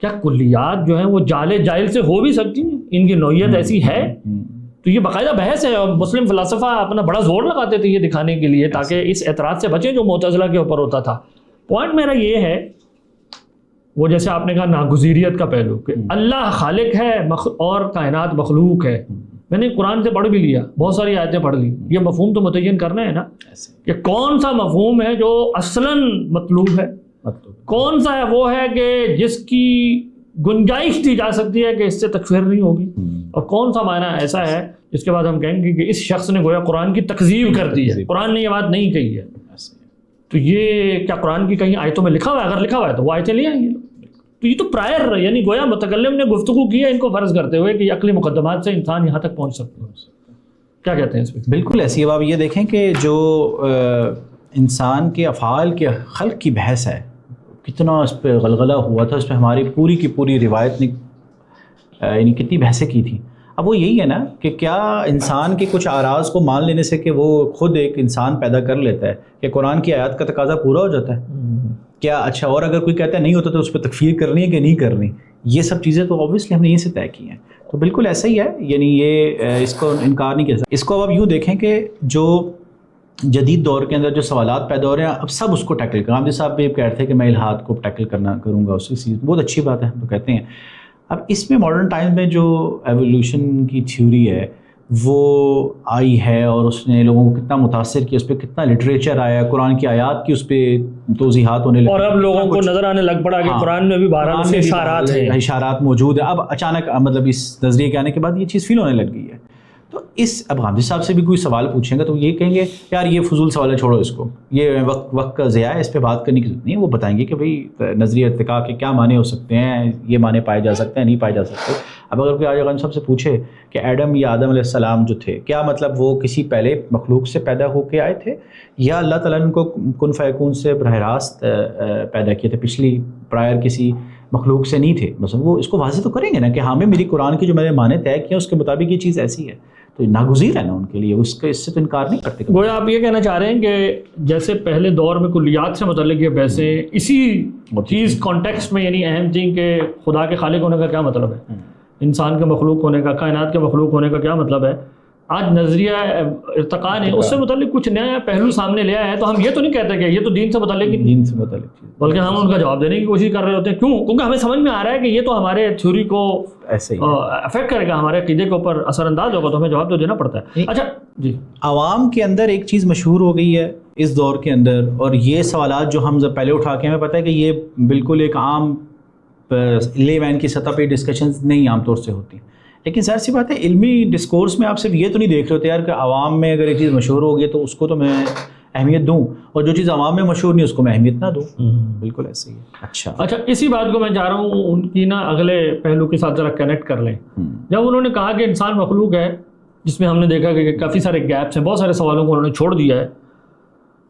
کیا کلیات جو ہیں وہ جعل جائل سے ہو بھی سکتی ہیں؟ ان کی نوعیت ایسی ہے؟ تو یہ باقاعدہ بحث ہے، اور مسلم فلاسفہ اپنا بڑا زور لگاتے تھے یہ دکھانے کے لیے تاکہ اس اعتراض سے بچیں جو معتزلہ کے اوپر ہوتا تھا. پوائنٹ میرا یہ ہے، وہ جیسے آپ نے کہا ناگزیریت کا پہلو کہ اللہ خالق ہے اور کائنات مخلوق ہے. میں نے قرآن سے پڑھ بھی لیا، بہت ساری آیتیں پڑھ لی. یہ مفہوم تو متعین کرنا ہے نا کہ کون سا مفہوم ہے جو اصلاً مطلوب ہے، کون سا ہے وہ ہے کہ جس کی گنجائش دی جا سکتی ہے کہ اس سے تکفیر نہیں ہوگی، اور کون سا معنی ایسا ہے جس کے بعد ہم کہیں گے کہ اس شخص نے گویا قرآن کی تکذیب کر دی ہے، قرآن نے یہ بات نہیں کہی ہے. تو یہ کیا قرآن کی کہیں آیتوں میں لکھا ہوا ہے؟ اگر لکھا ہوا ہے تو وہ آیتیں لے آئیں گے. تو یہ تو پرائر یعنی گویا متکلم نے گفتگو کی ہے ان کو فرض کرتے ہوئے کہ عقلی مقدمات سے انسان یہاں تک پہنچ سکتا ہے. کیا کہتے ہیں اس پہ؟ بالکل ایسی ہے. آپ یہ دیکھیں کہ جو انسان کے افعال کے خلق کی بحث ہے، کتنا اس پہ غلغلہ ہوا تھا، اس پہ ہماری پوری کی پوری روایت نے یعنی کتنی بحثیں کی تھی. اب وہ یہی ہے نا کہ کیا انسان کے کچھ اعراض کو مان لینے سے کہ وہ خود ایک انسان پیدا کر لیتا ہے کہ قرآن کی آیات کا تقاضا پورا ہو جاتا ہے کیا؟ اچھا، اور اگر کوئی کہتا ہے نہیں ہوتا تو اس پہ تکفیر کرنی ہے کہ نہیں کرنی؟ یہ سب چیزیں تو اوبویسلی ہم نے یہیں سے طے کی ہیں. تو بالکل ایسا ہی ہے، یعنی یہ اس کو انکار نہیں کیا جاتا. اس کو اب یوں دیکھیں کہ جو جدید دور کے اندر جو سوالات پیدا ہو رہے ہیں اب سب اس کو ٹیکل کریں. جیسے صاحب بھی کہہ رہے تھے کہ میں الحاد کو ٹیکل کروں گا، اسی چیز بہت اچھی بات ہے، ہم تو کہتے ہیں. اب اس میں ماڈرن ٹائم میں جو ایولیوشن کی تھیوری ہے وہ آئی ہے اور اس نے لوگوں کو کتنا متاثر کیا، اس پہ کتنا لٹریچر آیا، قرآن کی آیات کی اس پہ توضیحات ہونے لگی، اور اب لوگوں کو نظر آنے لگ پڑا کہ قرآن میں بھی بہرحال سے اشارات ہیں، اشارات موجود ہیں. اب اچانک مطلب اس نظریے کے آنے کے بعد یہ چیز فیل ہونے لگ گئی ہے. تو اب غامدی صاحب سے بھی کوئی سوال پوچھیں گے تو یہ کہیں گے یار یہ فضول سوال ہے، چھوڑو اس کو، یہ وقت کا ضیاع ہے، اس پہ بات کرنے کی ضرورت نہیں ہے. وہ بتائیں گے کہ بھائی نظریہ ارتقاء کے کیا معنی ہو سکتے ہیں، یہ معنی پائے جا سکتے ہیں، نہیں پائے جا سکتے. اب اگر کوئی آج غامدی صاحب سے پوچھے کہ ایڈم یا آدم علیہ السلام جو تھے کیا مطلب وہ کسی پہلے مخلوق سے پیدا ہو کے آئے تھے یا اللہ تعالیٰ نے ان کو کن فیکون سے براہ راست پیدا کیے تھے، پچھلی پرائر کسی مخلوق سے نہیں تھے؟ مثلا وہ اس کو واضح تو کریں گے نا کہ ہاں میں میری قرآن کی جو میں نے معنی طے کیا اس کے مطابق یہ چیز ایسی ہے. تو ناگزیر ہے نا ان کے لیے، اس سے تو انکار نہیں کرتے. گویا آپ یہ کہنا چاہ رہے ہیں کہ جیسے پہلے دور میں کلیات سے متعلق یہ بحثیں اسی چیز کانٹیکسٹ میں یعنی اہم تھیں کہ خدا کے خالق ہونے کا کیا مطلب ہے، انسان کے مخلوق ہونے کا، کائنات کے مخلوق ہونے کا کیا مطلب ہے. آج نظریہ ارتقاء نے اس سے متعلق کچھ نیا پہلو سامنے لیا ہے. تو ہم یہ تو نہیں کہتے کہ یہ تو دین سے متعلق بلکہ ہم ان کا جواب دینے کی کوشش کر رہے ہوتے ہیں. کیوں؟ کیونکہ ہمیں سمجھ میں آ رہا ہے کہ یہ تو ہمارے تھیوری کو ایسے ہی افیکٹ کرے گا، ہمارے عقیدے کے اوپر اثر انداز ہوگا، تو ہمیں جواب تو دینا پڑتا ہے. اچھا جی، عوام کے اندر ایک چیز مشہور ہو گئی ہے اس دور کے اندر، اور یہ سوالات جو ہم پہلے اٹھا کے ہمیں پتہ ہے کہ یہ بالکل ایک عام لے مین کی سطح پہ ڈسکشنز نہیں عام طور سے ہوتی. لیکن ظاہر سی بات ہے علمی ڈسکورس میں آپ صرف یہ تو نہیں دیکھ رہے ہوتے یار کہ عوام میں اگر ایک چیز مشہور ہوگی تو اس کو تو میں اہمیت دوں، اور جو چیز عوام میں مشہور نہیں اس کو میں اہمیت نہ دوں. بالکل ایسے ہی ہے. اچھا، اسی بات کو میں چاہ رہا ہوں ان کی نا اگلے پہلو کے ساتھ ذرا کنیکٹ کر لیں. جب انہوں نے کہا کہ انسان مخلوق ہے جس میں ہم نے دیکھا کہ کافی سارے گیپس ہیں, بہت سارے سوالوں کو انہوں نے چھوڑ دیا ہے.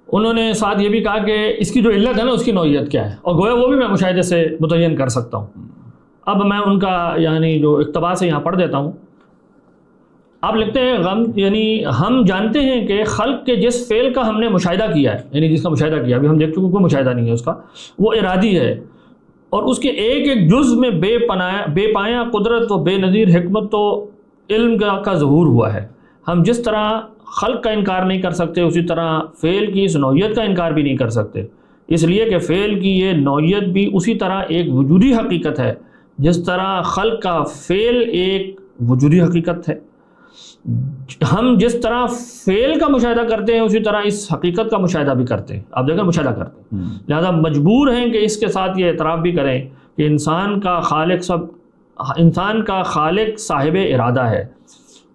انہوں نے ساتھ یہ بھی کہا کہ اس کی جو علت ہے نا اس کی نوعیت کیا ہے, اور گویا وہ بھی میں مشاہدے سے متعین کر سکتا ہوں. اب میں ان کا یعنی جو اقتباس ہے یہاں پڑھ دیتا ہوں. آپ لکھتے ہیں غم یعنی ہم جانتے ہیں کہ خلق کے جس فعل کا ہم نے مشاہدہ کیا ہے, یعنی جس کا مشاہدہ کیا, ابھی ہم دیکھ چکے کوئی مشاہدہ نہیں ہے اس کا, وہ ارادی ہے, اور اس کے ایک ایک جز میں بے پایہ قدرت و بے نظیر حکمت و علم کا ظہور ہوا ہے. ہم جس طرح خلق کا انکار نہیں کر سکتے اسی طرح فعل کی اس نوعیت کا انکار بھی نہیں کر سکتے, اس لیے کہ فعل کی یہ نوعیت بھی اسی طرح ایک وجودی حقیقت ہے جس طرح خلق کا فعل ایک وجودی حقیقت ہے. ہم جس طرح فعل کا مشاہدہ کرتے ہیں اسی طرح اس حقیقت کا مشاہدہ بھی کرتے ہیں. آپ دیکھیں مشاہدہ کرتے ہیں, لہذا مجبور ہیں کہ اس کے ساتھ یہ اعتراف بھی کریں کہ انسان کا خالق صاحب ارادہ ہے,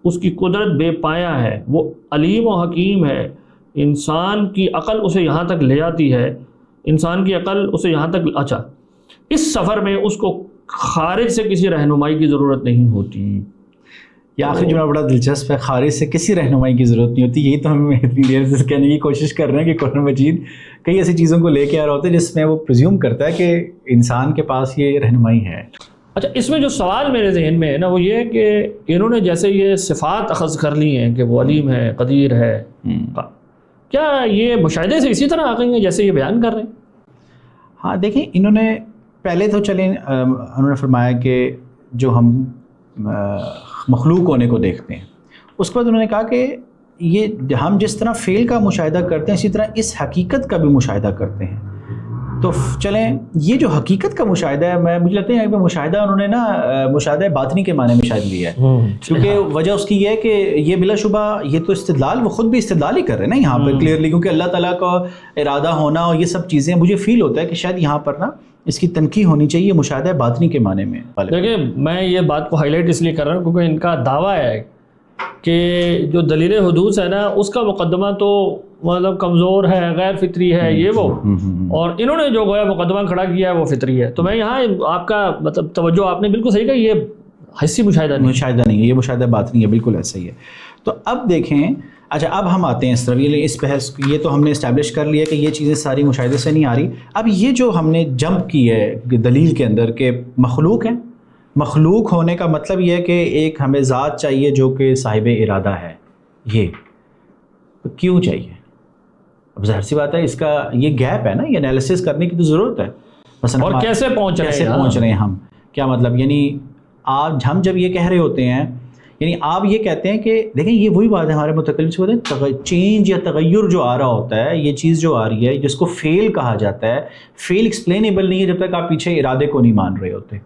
اس کی قدرت بے پایہ ہے, وہ علیم و حکیم ہے. انسان کی عقل اسے یہاں تک لے آتی ہے, انسان کی عقل اسے یہاں تک, اچھا اس سفر میں اس کو خارج سے کسی رہنمائی کی ضرورت نہیں ہوتی. یہ آخری جملہ بڑا دلچسپ ہے, خارج سے کسی رہنمائی کی ضرورت نہیں ہوتی. یہی تو ہم اتنی دیر سے کہنے کی کوشش کر رہے ہیں کہ قرآن مجید کئی ایسی چیزوں کو لے کے آ رہا ہوتا ہے جس میں وہ پریزیوم کرتا ہے کہ انسان کے پاس یہ رہنمائی ہے. اچھا اس میں جو سوال میرے ذہن میں ہے نا وہ یہ ہے کہ انہوں نے جیسے یہ صفات اخذ کر لی ہیں کہ وہ علیم ہے, قدیر ہے, کیا یہ مشاہدے سے اسی طرح آ گئی ہیں جیسے یہ بیان کر رہے ہیں؟ ہاں دیکھیں, انہوں نے پہلے تو چلیں انہوں نے فرمایا کہ جو ہم مخلوق ہونے کو دیکھتے ہیں, اس کے بعد انہوں نے کہا کہ یہ ہم جس طرح فعل کا مشاہدہ کرتے ہیں اسی طرح اس حقیقت کا بھی مشاہدہ کرتے ہیں. تو چلیں یہ جو حقیقت کا مشاہدہ ہے, مجھے لگتا ہے کہ مشاہدہ انہوں نے نا مشاہدہ باطنی کے معنی میں شاید لیا ہے, کیونکہ وجہ اس کی یہ ہے کہ یہ بلا شبہ یہ تو استدلال, وہ خود بھی استدلال ہی کر رہے ہیں نا یہاں پہ کلیئرلی, کیونکہ اللہ تعالیٰ کا ارادہ ہونا اور یہ سب چیزیں, مجھے فیل ہوتا ہے کہ شاید یہاں پر نا اس کی تنقیح ہونی چاہیے مشاہدہ باطنی کے معنی میں. دیکھیں میں یہ بات کو ہائی لائٹ اس لیے کر رہا ہوں کیونکہ ان کا دعویٰ ہے کہ جو دلیل حدوث ہے نا اس کا مقدمہ تو مطلب کمزور ہے, غیر فطری ہے, یہ وہ, اور انہوں نے جو گویا مقدمہ کھڑا کیا ہے وہ فطری ہے. تو میں یہاں آپ کا مطلب توجہ, آپ نے بالکل صحیح کہا, یہ حسی مشاہدہ نہیں ہے, یہ مشاہدہ باطنی ہے, بالکل ایسا ہی ہے. تو اب دیکھیں, اچھا اب ہم آتے ہیں اس طرف, اس بحث, یہ تو ہم نے اسٹیبلش کر لیا کہ یہ چیزیں ساری مشاہدے سے نہیں آ رہی. اب یہ جو ہم نے جمپ کی ہے دلیل کے اندر کہ مخلوق ہیں, مخلوق ہونے کا مطلب یہ ہے کہ ایک ہمیں ذات چاہیے جو کہ صاحب ارادہ ہے. یہ کیوں چاہیے؟ اب ظاہر سی بات ہے اس کا یہ گیپ ہے نا, یہ انالیسس کرنے کی تو ضرورت ہے. مثلا اور کیسے پہنچ رہے ہیں ہم, کیا مطلب, یعنی ہم جب یہ کہہ رہے ہوتے ہیں, یعنی آپ یہ کہتے ہیں کہ دیکھیں یہ وہی بات ہے ہمارے متکلم سے ہوتے ہیں, چینج یا تغیر جو آ رہا ہوتا ہے, یہ چیز جو آ رہی ہے جس کو فعل کہا جاتا ہے, فعل ایکسپلینیبل نہیں ہے جب تک آپ پیچھے ارادے کو نہیں مان رہے ہوتے,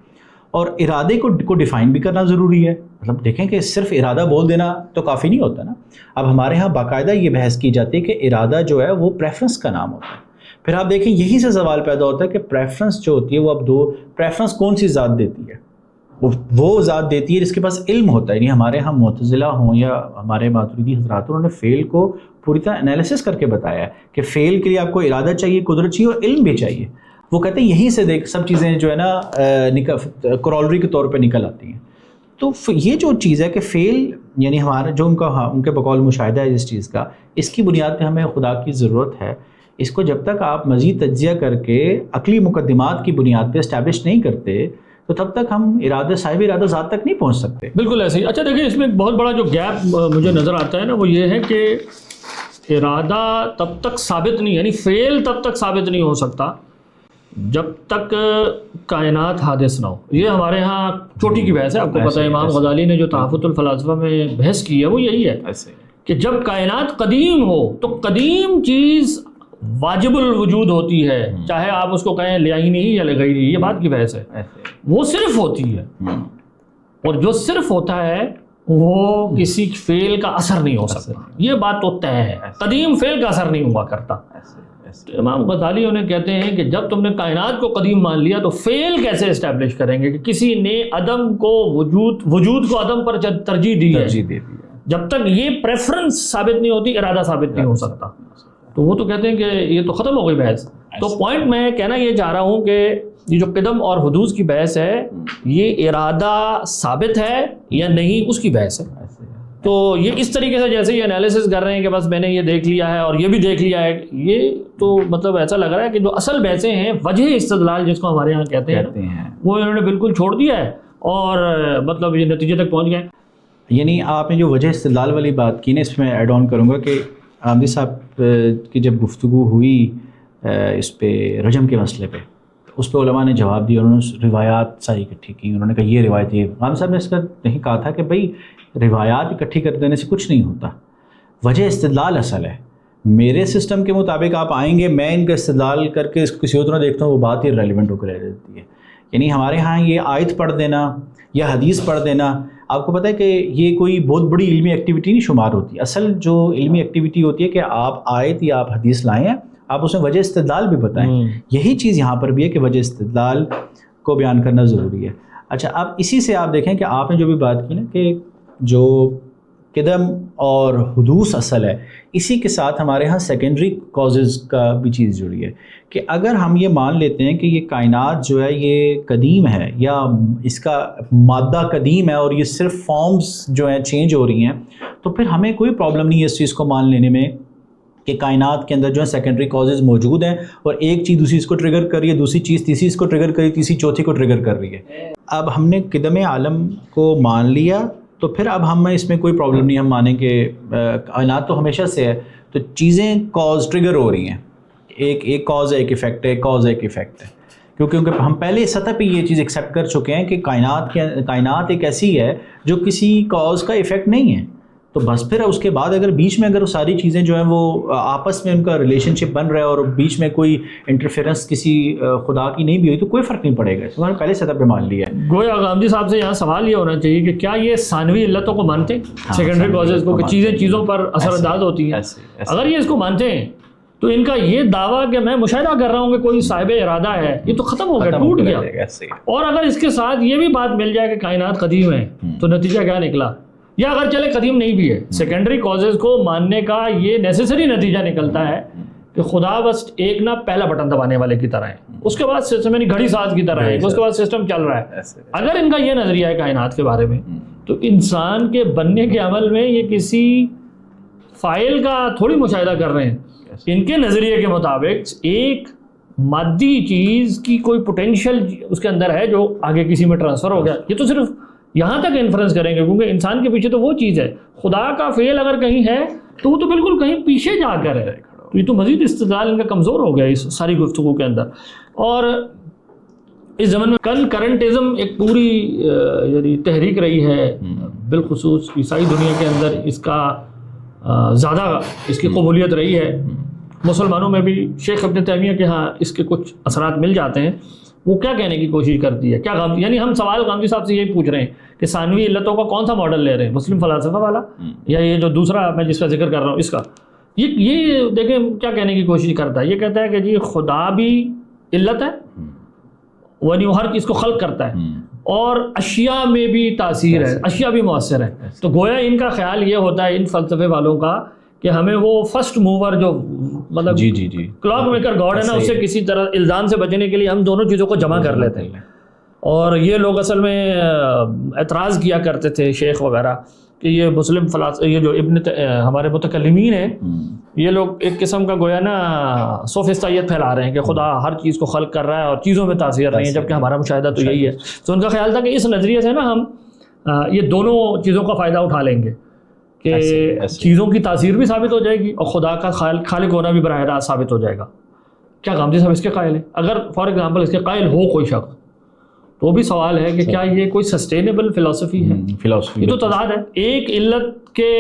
اور ارادے کو ڈیفائن بھی کرنا ضروری ہے. مطلب دیکھیں کہ صرف ارادہ بول دینا تو کافی نہیں ہوتا نا. اب ہمارے ہاں باقاعدہ یہ بحث کی جاتی ہے کہ ارادہ جو ہے وہ پریفرنس کا نام ہوتا ہے. پھر آپ دیکھیں یہی سے سوال پیدا ہوتا ہے کہ پریفرنس جو ہوتی ہے وہ اب پریفرنس کون سی ذات دیتی ہے؟ وہ ذات دیتی ہے جس کے پاس علم ہوتا ہے. یعنی ہمارے ہاں معتزلہ ہوں یا ہمارے ماتریدی حضرات, انہوں نے فعل کو پوری طرح انالیسس کر کے بتایا ہے کہ فعل کے لیے آپ کو ارادہ چاہیے, قدرت چاہیے اور علم بھی چاہیے. وہ کہتے ہیں یہیں سے سب چیزیں جو ہے نا کرولری کے طور پہ نکل آتی ہیں. تو یہ جو چیز ہے کہ فعل یعنی ہمارا جو ان کے بقول مشاہدہ ہے جس چیز کا, اس کی بنیاد پہ ہمیں خدا کی ضرورت ہے. اس کو جب تک آپ مزید تجزیہ کر کے عقلی مقدمات کی بنیاد پہ اسٹیبلش نہیں کرتے تو تب تک ہم صاحب ارادہ ذات تک نہیں پہنچ سکتے. بالکل ایسے ہی. اچھا دیکھیں اس میں بہت بڑا جو گیپ مجھے نظر آتا ہے نا وہ یہ ہے کہ ارادہ تب تک ثابت نہیں, یعنی فعل تب تک ثابت نہیں ہو سکتا جب تک کائنات حادث نہ ہو. یہ ہمارے ہاں چوٹی کی بحث ہے, آپ کو پتہ ہے امام غزالی نے جو تحفۃ الفلاسفہ میں بحث کی ہے وہ یہی ہے کہ جب کائنات قدیم ہو تو قدیم چیز واجب الوجود ہوتی ہے, چاہے آپ اس کو کہیں لیائی نہیں یا لگائی, یہ بات کی بحث ہے. وہ صرف ہوتی ہے, اور جو صرف ہوتا ہے وہ کسی فعل کا اثر نہیں ہو سکتا. یہ بات تو طے ہے, قدیم فعل کا اثر نہیں ہوا کرتا. تو امام غزالی انہیں کہتے ہیں کہ جب تم نے کائنات کو قدیم مان لیا تو فعل کیسے اسٹیبلش کریں گے کہ کسی نے عدم کو وجود کو عدم پر ترجیح دی ہے. جب تک یہ پریفرنس ثابت نہیں ہوتی ارادہ ثابت نہیں ہو سکتا. تو وہ تو کہتے ہیں کہ یہ تو ختم ہو گئی بحث. تو پوائنٹ میں کہنا یہ چاہ رہا ہوں کہ یہ جو قدم اور حدوث کی بحث ہے, یہ ارادہ ثابت ہے یا نہیں اس کی بحث ہے. تو یہ اس طریقے سے جیسے یہ انالیسس کر رہے ہیں کہ بس میں نے یہ دیکھ لیا ہے اور یہ بھی دیکھ لیا ہے, یہ تو مطلب ایسا لگ رہا ہے کہ جو اصل بحثیں ہیں وجہ استدلال جس کو ہمارے یہاں کہتے ہیں وہ انہوں نے بالکل چھوڑ دیا ہے اور مطلب یہ نتیجے تک پہنچ گئے. یعنی آپ نے جو وجہ استدلال والی بات کی نا, اس میں ایڈ آن کروں گا کہ غامدی صاحب کی جب گفتگو ہوئی اس پہ رجم کے مسئلے پہ, اس پہ علماء نے جواب دیا, انہوں نے روایات ساری اکٹھی کی, انہوں نے کہا یہ روایت یہ. غامدی صاحب نے اس کا نہیں کہا تھا کہ بھائی روایات اکٹھی کر دینے سے کچھ نہیں ہوتا, وجہ استدلال اصل ہے. میرے سسٹم کے مطابق آپ آئیں گے, میں ان کا استدلال کر کے اس کو کسی اور طرح دیکھتا ہوں, وہ بات ہی ریلیونٹ ہو کر رہ جاتی ہے. یعنی ہمارے ہاں یہ آیت پڑھ دینا یا حدیث پڑھ دینا, آپ کو پتہ ہے کہ یہ کوئی بہت بڑی علمی ایکٹیویٹی نہیں شمار ہوتی. اصل جو علمی ایکٹیویٹی ہوتی ہے کہ آپ آیت یا آپ حدیث لائیں, آپ اس میں وجہ استدلال بھی بتائیں. یہی چیز یہاں پر بھی ہے کہ وجہ استدلال کو بیان کرنا ضروری ہے. اچھا, اب اسی سے آپ دیکھیں کہ آپ نے جو بھی بات کی نا کہ جو قدم اور حدوث اصل ہے, اسی کے ساتھ ہمارے ہاں سیکنڈری کازز کا بھی چیز جڑی ہے کہ اگر ہم یہ مان لیتے ہیں کہ یہ کائنات جو ہے یہ قدیم ہے یا اس کا مادہ قدیم ہے اور یہ صرف فارمز جو ہیں چینج ہو رہی ہیں, تو پھر ہمیں کوئی پرابلم نہیں ہے اس چیز کو مان لینے میں کہ کائنات کے اندر جو ہے سیکنڈری کازز موجود ہیں اور ایک چیز دوسری اس کو ٹریگر کر رہی ہے, دوسری چیز تیسری اس کو ٹریگر کر رہی ہے, تیسری چوتھی کو ٹریگر کر رہی ہے. اب ہم نے قدم عالم کو مان لیا تو پھر اب ہمیں اس میں کوئی پرابلم نہیں, ہم مانیں کہ کائنات تو ہمیشہ سے ہے, تو چیزیں کاز ٹریگر ہو رہی ہیں, ایک کاز ہے ایک ایفیکٹ ہے, ایک کاز ہے ایک ایفیکٹ ہے, کیونکہ ہم پہلے سطح پہ یہ چیز ایکسیپٹ کر چکے ہیں کہ کائنات ایک ایسی ہے جو کسی کاز کا ایفیکٹ نہیں ہے. تو بس پھر اس کے بعد اگر بیچ میں اگر وہ ساری چیزیں جو ہیں وہ آپس میں ان کا ریلیشن شپ بن رہا ہے اور بیچ میں کوئی انٹرفیئرنس کسی خدا کی نہیں بھی ہوئی تو کوئی فرق نہیں پڑے گا, اس کو پہلے سطح پہ مان لیا ہے. گویا غامدی صاحب سے یہاں سوال یہ ہونا چاہیے کہ کیا یہ ثانوی علتوں کو مانتے ہیں, سیکنڈری کازز کو, کہ چیزیں چیزوں پر اثر انداز ہوتی ہیں؟ اگر یہ اس کو مانتے ہیں تو ان کا یہ دعویٰ کہ میں مشاہدہ کر رہا ہوں کہ کوئی صاحب ارادہ ہے, یہ تو ختم ہو گیا, ٹوٹ گیا. اور اگر اس کے ساتھ یہ بھی بات مل جائے کہ کائنات قدیم ہے تو نتیجہ کیا نکلا؟ یا اگر چلے قدیم نہیں بھی ہے, سیکنڈری کازز کو ماننے کا یہ نیسیسری نتیجہ نکلتا ہے کہ خدا بس ایک نہ پہلا بٹن دبانے والے کی طرح ہے, اس کے بعد سسٹم یعنی گھڑی ساز کی طرح ہے, اس کے بعد سسٹم چل رہا ہے. اگر ان کا یہ نظریہ ہے کائنات کے بارے میں تو انسان کے بننے کے عمل میں یہ کسی فائل کا تھوڑی مشاہدہ کر رہے ہیں. ان کے نظریے کے مطابق ایک مادی چیز کی کوئی پوٹینشیل اس کے اندر ہے جو آگے کسی میں ٹرانسفر ہو گیا. یہ تو صرف یہاں تک انفرنس کریں گے کیونکہ انسان کے پیچھے تو وہ چیز ہے, خدا کا فعل اگر کہیں ہے تو وہ تو بالکل کہیں پیچھے جا کر ہے. تو یہ تو مزید استدلال ان کا کمزور ہو گیا اس ساری گفتگو کے اندر. اور اس زمن میں کنکرنٹزم ایک پوری یعنی تحریک رہی ہے, بالخصوص عیسائی دنیا کے اندر اس کا زیادہ اس کی قبولیت رہی ہے. مسلمانوں میں بھی شیخ ابن تیمیہ کے ہاں اس کے کچھ اثرات مل جاتے ہیں. وہ کیا کہنے کی کوشش کرتی ہے, کیا غامدی, یعنی ہم سوال غامدی صاحب سے یہی پوچھ رہے ہیں کہ ثانوی علتوں کا کون سا ماڈل لے رہے ہیں, مسلم فلسفہ والا یا یہ جو دوسرا میں جس کا ذکر کر رہا ہوں اس کا؟ یہ دیکھیں کیا کہنے کی کوشش کرتا ہے. یہ کہتا ہے کہ جی خدا بھی علت ہے, یعنی وہ ہر چیز کو خلق کرتا ہے اور اشیاء میں بھی تاثیر ہے, اشیاء بھی مؤثر ہے. تو گویا ان کا خیال یہ ہوتا ہے ان فلسفے والوں کا کہ ہمیں وہ فرسٹ موور جو مطلب کلاک میکر گاڈ ہے نا, اس سے کسی طرح الزام سے بچنے کے لیے ہم دونوں چیزوں کو جمع کر لیتے ہیں. اور یہ لوگ اصل میں اعتراض کیا کرتے تھے شیخ وغیرہ کہ یہ مسلم یہ جو ہمارے متکلمین ہیں یہ لوگ ایک قسم کا گویا نا سوفسطائیت پھیلا رہے ہیں کہ خدا ہر چیز کو خلق کر رہا ہے اور چیزوں میں تاثیر نہیں ہے, جبکہ ہمارا مشاہدہ تو یہی ہے. تو ان کا خیال تھا کہ اس نظریے سے نا ہم یہ دونوں چیزوں کا فائدہ اٹھا لیں گے کہ چیزوں کی تاثیر بھی ثابت ہو جائے گی اور خدا کا خالق ہونا بھی براہ راست ثابت ہو جائے گا. کیا غامدی صاحب اس کے قائل ہیں؟ اگر فار ایگزامپل اس کے قائل ہو کوئی شخص تو بھی سوال ہے کہ کیا یہ کوئی سسٹینیبل فلسفی ہے؟ یہ تو تضاد ہے, ایک علت کے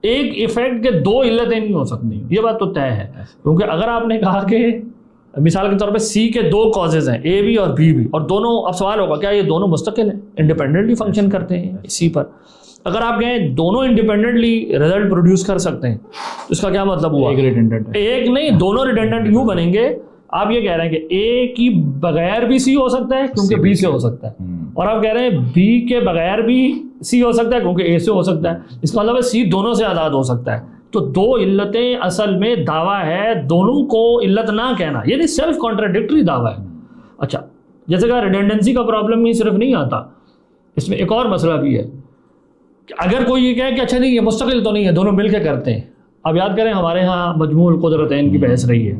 ایک ایفیکٹ کے دو علتیں نہیں ہو سکتی, یہ بات تو طے ہے. کیونکہ اگر آپ نے کہا کہ مثال کے طور پہ سی کے دو کازز ہیں, اے بھی اور بی بھی, اور دونوں, اب سوال ہوگا کیا یہ دونوں مستقل ہیں, انڈیپینڈنٹلی فنکشن کرتے ہیں اسی پر؟ اگر آپ کہیں دونوں انڈیپینڈنٹلی رزلٹ پروڈیوس کر سکتے ہیں تو اس کا کیا مطلب ہوا؟ ایک نہیں, دونوں ریڈنڈنٹ یوں بنیں گے. آپ یہ کہہ رہے ہیں کہ اے کی بغیر بھی سی ہو سکتا ہے کیونکہ بی سے ہو سکتا ہے, اور آپ کہہ رہے ہیں بی کے بغیر بھی سی ہو سکتا ہے کیونکہ اے سے ہو سکتا ہے. اس کا مطلب ہے سی دونوں سے آزاد ہو سکتا ہے. تو دو علتیں اصل میں دعویٰ ہے دونوں کو علت نہ کہنا, یعنی سیلف کانٹراڈکٹری دعویٰ ہے. اچھا, جیسے کہ ریڈنڈنسی کا پرابلم ہی صرف نہیں آتا, اس میں ایک اور مسئلہ بھی ہے اگر کوئی یہ کہے کہ اچھا نہیں یہ مستقل تو نہیں ہے، دونوں مل کے کرتے ہیں. اب یاد کریں ہمارے ہاں مجموع القدرتین کی بحث رہی ہے.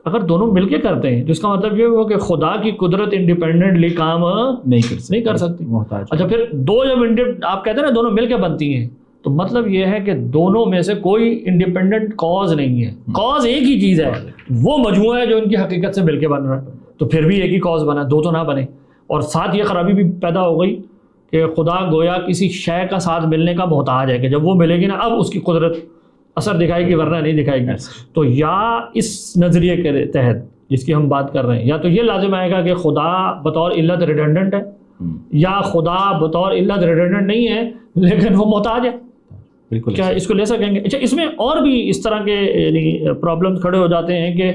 اگر دونوں مل کے کرتے ہیں تو اس کا مطلب یہ ہوا کہ خدا کی قدرت انڈیپینڈنٹلی کام نہیں کر سکتی. اچھا پھر دو جب آپ کہتے ہیں نا دونوں مل کے بنتی ہیں تو مطلب یہ ہے کہ دونوں میں سے کوئی انڈیپینڈنٹ کاز نہیں ہے. کاز ایک ہی چیز ہے، وہ مجموعہ ہے جو ان کی حقیقت سے مل کے بن رہا ہے. تو پھر بھی ایک ہی کاز بنا، دو تو نہ بنے. اور ساتھ یہ خرابی بھی پیدا ہو گئی کہ خدا گویا کسی شے کا ساتھ ملنے کا محتاج ہے کہ جب وہ ملے گی نا اب اس کی قدرت اثر دکھائے گی ورنہ نہیں دکھائے گی. تو یا اس نظریے کے تحت جس کی ہم بات کر رہے ہیں یا تو یہ لازم آئے گا کہ خدا بطور علت ریڈنڈنٹ ہے، یا خدا بطور علت ریڈنڈنٹ نہیں ہے لیکن وہ محتاج ہے. بالکل کیا اس کو لے سکیں گے؟ اچھا اس میں اور بھی اس طرح کے یعنی پرابلمس کھڑے ہو جاتے ہیں کہ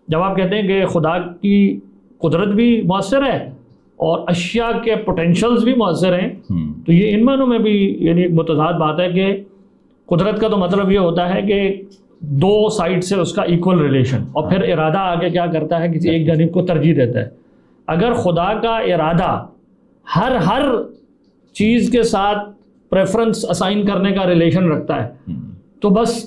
جب آپ کہتے ہیں کہ خدا کی قدرت بھی مؤثر ہے اور اشیاء کے پوٹینشلز بھی مؤثر ہیں، تو یہ ان معنوں میں بھی یعنی ایک متضاد بات ہے کہ قدرت کا تو مطلب یہ ہوتا ہے کہ دو سائڈ سے اس کا ایکول ریلیشن، اور پھر ارادہ آگے کیا کرتا ہے کسی ایک جانب کو ترجیح دیتا ہے. اگر خدا کا ارادہ ہر چیز کے ساتھ پریفرنس اسائن کرنے کا ریلیشن رکھتا ہے تو بس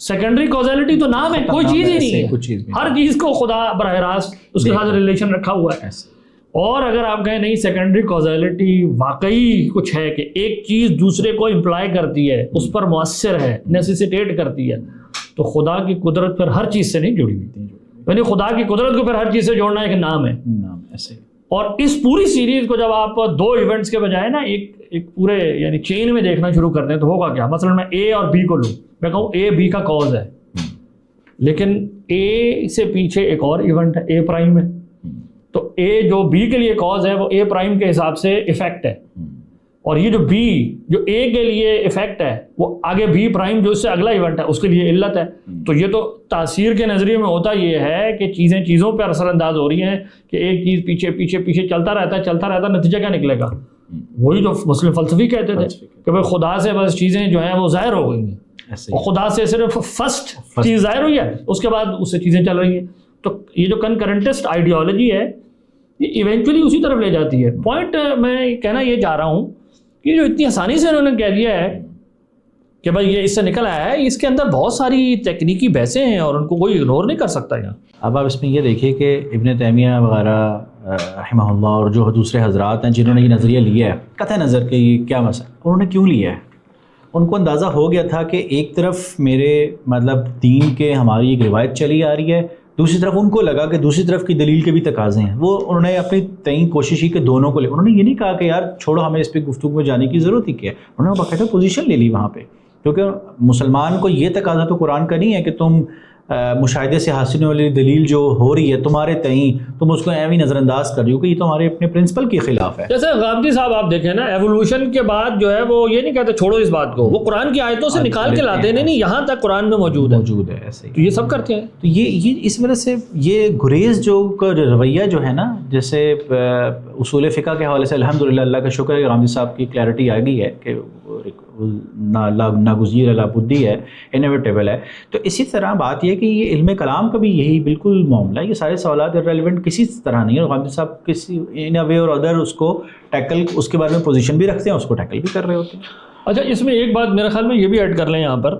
سیکنڈری کوزیلٹی تو نام ہے، کوئی چیز ہی نہیں ہے. ہر چیز کو خدا براہ راست اس کے ساتھ ریلیشن رکھا ہوا ہے. اور اگر آپ کہیں نہیں سیکنڈری کوزیلٹی واقعی کچھ ہے کہ ایک چیز دوسرے کو امپلائی کرتی ہے، اس پر مؤثر ہے، نیسیسیٹیٹ کرتی ہے، تو خدا کی قدرت پھر ہر چیز سے نہیں جڑی ہوئی. یعنی خدا کی قدرت کو پھر ہر چیز سے جوڑنا ایک نام ہے. اور اس پوری سیریز کو جب آپ دو ایونٹس کے بجائے نا ایک پورے یعنی چین میں دیکھنا شروع کرتے ہیں تو ہوگا کیا؟ مثلا میں اے اور بی کو لوں، میں کہوں اے بی کا کاز ہے، لیکن اے سے پیچھے ایک اور ایونٹ ہے اے پرائم ہے، تو اے جو بی کے لیے کاز ہے وہ اے پرائم کے حساب سے افیکٹ ہے، اور یہ جو بی جو اے کے لیے افیکٹ ہے وہ آگے بی پرائم جو اس سے اگلا ایونٹ ہے اس کے لیے علت ہے. تو یہ تو تاثیر کے نظریے میں ہوتا یہ ہے کہ چیزیں چیزوں پہ اثر انداز ہو رہی ہیں کہ ایک چیز پیچھے پیچے پیچھے چلتا رہتا، نتیجہ کیا نکلے گا؟ وہی جو مسلم فلسفی کہتے تھے کہ بھائی خدا سے بس چیزیں جو ہیں وہ ظاہر ہو گئی ہیں، اور خدا سے صرف فرسٹ چیز ظاہر ہوئی ہے، اس کے بعد اس سے چیزیں چل رہی ہیں. تو یہ جو کنکرنٹسٹ آئیڈیالوجی ہے یہ ایونچولی اسی طرف لے جاتی ہے. پوائنٹ میں کہنا یہ چاہ رہا ہوں کہ جو اتنی آسانی سے انہوں نے کہہ دیا ہے کہ بھائی یہ اس سے نکل آیا ہے، اس کے اندر بہت ساری تکنیکی بحثیں ہیں اور ان کو کوئی اگنور نہیں کر سکتا. یہاں اب آپ اس میں یہ دیکھیے کہ ابن تیمیہ وغیرہ رحمہ اللہ اور جو دوسرے حضرات ہیں جنہوں نے یہ نظریہ لیا ہے قطع نظر کہ یہ کیا مسئلہ، انہوں نے کیوں لیا ہے؟ ان کو اندازہ ہو گیا تھا کہ ایک طرف میرے مطلب دین کے ہماری ایک روایت چلی آ رہی ہے، دوسری طرف ان کو لگا کہ دوسری طرف کی دلیل کے بھی تقاضے ہیں. وہ انہوں نے اپنی تعین کوشش کی کہ دونوں کو لے. انہوں نے یہ نہیں کہا کہ یار چھوڑو ہمیں اس پہ گفتگو میں جانے کی ضرورت ہی کیا ہے. انہوں نے باقاعدہ پوزیشن لے لی وہاں پہ، کیونکہ مسلمان کو یہ تقاضا تو قرآن کا نہیں ہے کہ تم مشاہدے سے حاصل ہونے والی دلیل جو ہو رہی ہے تمہارے تعین تم اس کو ایویں نظر انداز کر رہی ہو کہ یہ تو ہمارے اپنے پرنسپل کے خلاف ہے. جیسے غامدی صاحب آپ دیکھیں نا ایوولوشن کے بعد جو ہے وہ یہ نہیں کہتے چھوڑو اس بات کو، وہ قرآن کی آیتوں سے نکال کے لاتے ہیں، نہیں یہاں تک قرآن میں موجود ہے ایسے تو یہ سب کرتے ہیں. تو یہ اس وجہ سے یہ گریز جو کا رویہ جو ہے نا، جیسے اصول فقہ کے حوالے سے الحمدللہ اللہ کا شکر ہے کہ غامدی صاحب کی کلیئرٹی آ گئی ہے کہ ناگزیر لابدی ہے، انیویٹیبل ہے. تو اسی طرح بات یہ کہ یہ علم کلام کا بھی یہی بالکل معاملہ ہے، یہ سارے سوالات ریلیونٹ کسی طرح نہیں ہے، اور غامدی صاحب کسی ان اے وے اور ادر اس کو ٹیکل، اس کے بارے میں پوزیشن بھی رکھتے ہیں، اس کو ٹیکل بھی کر رہے ہوتے ہیں. اچھا اس میں ایک بات میرے خیال میں یہ بھی ایڈ کر لیں یہاں پر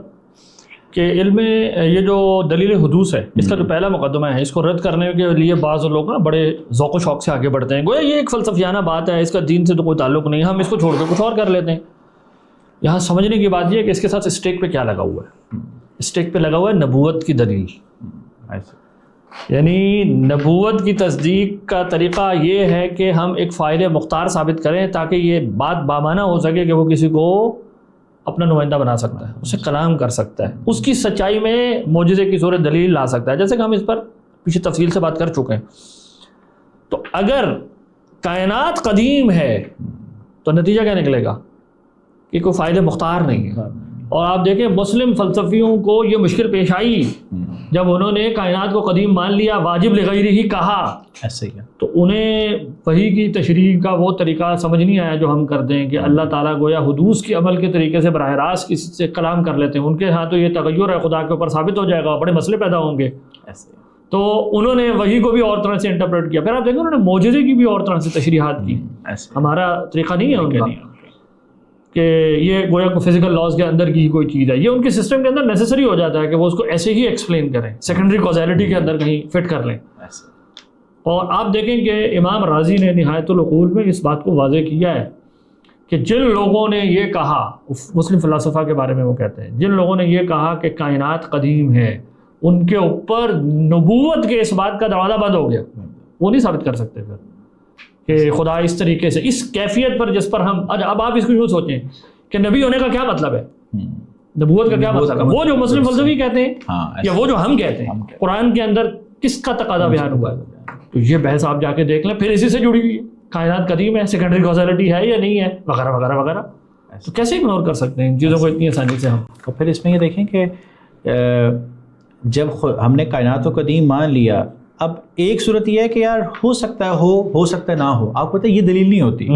کہ علم یہ جو دلیل حدوث ہے اس کا جو پہلا مقدمہ ہے، اس کو رد کرنے کے لیے بعض لوگ نا بڑے ذوق و شوق سے آگے بڑھتے ہیں، گویا یہ ایک فلسفیانہ بات ہے، اس کا دین سے تو کوئی تعلق نہیں، ہم اس کو چھوڑ کے کچھ اور کر لیتے ہیں. یہاں سمجھنے کی بات یہ ہے کہ اس کے ساتھ اسٹیک پہ کیا لگا ہوا ہے. اسٹیک پہ لگا ہوا ہے نبوت کی دلیل، یعنی نبوت کی تصدیق کا طریقہ یہ ہے کہ ہم ایک فاعل مختار ثابت کریں تاکہ یہ بات بامانہ ہو سکے کہ وہ کسی کو اپنا نمائندہ بنا سکتا ہے، اسے کلام کر سکتا ہے، اس کی سچائی میں معجزے کی صورت دلیل لا سکتا ہے، جیسے کہ ہم اس پر پیچھے تفصیل سے بات کر چکے ہیں. تو اگر کائنات قدیم ہے تو نتیجہ کیا نکلے گا کہ کوئی فائدہ مختار نہیں ہے. اور آپ دیکھیں مسلم فلسفیوں کو یہ مشکل پیش آئی جب انہوں نے کائنات کو قدیم مان لیا، واجب لغیرہ ہی کہا، ایسے ہی تو انہیں وحی کی تشریح کا وہ طریقہ سمجھ نہیں آیا جو ہم کرتے ہیں کہ اللہ تعالیٰ گویا حدوث کی عمل کے طریقے سے براہ راست کسی سے کلام کر لیتے ہیں. ان کے ہاں تو یہ تغیر ہے خدا کے اوپر ثابت ہو جائے گا، بڑے مسئلے پیدا ہوں گے. تو انہوں نے وحی کو بھی اور طرح سے انٹرپریٹ کیا. پھر آپ دیکھیں انہوں نے معجزے کی بھی اور طرح سے تشریحات کی. ہمارا طریقہ نہیں ہے ان کا کہ یہ گویا کو فزیکل لاز کے اندر کی کوئی چیز ہے، یہ ان کے سسٹم کے اندر نیسیسری ہو جاتا ہے کہ وہ اس کو ایسے ہی ایکسپلین کریں، سیکنڈری کازیلٹی کے اندر کہیں فٹ کر لیں. اور آپ دیکھیں کہ امام رازی نے نہایت العقول میں اس بات کو واضح کیا ہے کہ جن لوگوں نے یہ کہا، مسلم فلاسفہ کے بارے میں وہ کہتے ہیں، جن لوگوں نے یہ کہا کہ کائنات قدیم ہے، ان کے اوپر نبوت کے اس بات کا دروازہ بند ہو گیا. وہ نہیں ثابت کر سکتے پھر کہ خدا اس طریقے سے اس کیفیت پر جس پر ہم اب آپ اس کو یوں سوچیں کہ نبی ہونے کا کیا مطلب ہے، نبوت کا کیا مطلب ہے. وہ جو مسلم فلسفی کہتے ہیں یا وہ جو ہم کہتے ہیں، قرآن کے اندر کس کا تقاضا بیان ہوا ہے. تو یہ بحث آپ جا کے دیکھ لیں، پھر اسی سے جڑی ہوئی ہے، کائنات قدیم ہے، سیکنڈری کازیلٹی ہے یا نہیں ہے، وغیرہ وغیرہ وغیرہ. تو کیسے اگنور کر سکتے ہیں ان چیزوں کو اتنی آسانی سے ہم. اور پھر اس میں یہ دیکھیں کہ جب ہم نے کائنات کو قدیم مان لیا، اب ایک صورت یہ ہے کہ یار ہو سکتا ہے ہو سکتا ہے نہ ہو. آپ کو پتہ ہے یہ دلیل نہیں ہوتی.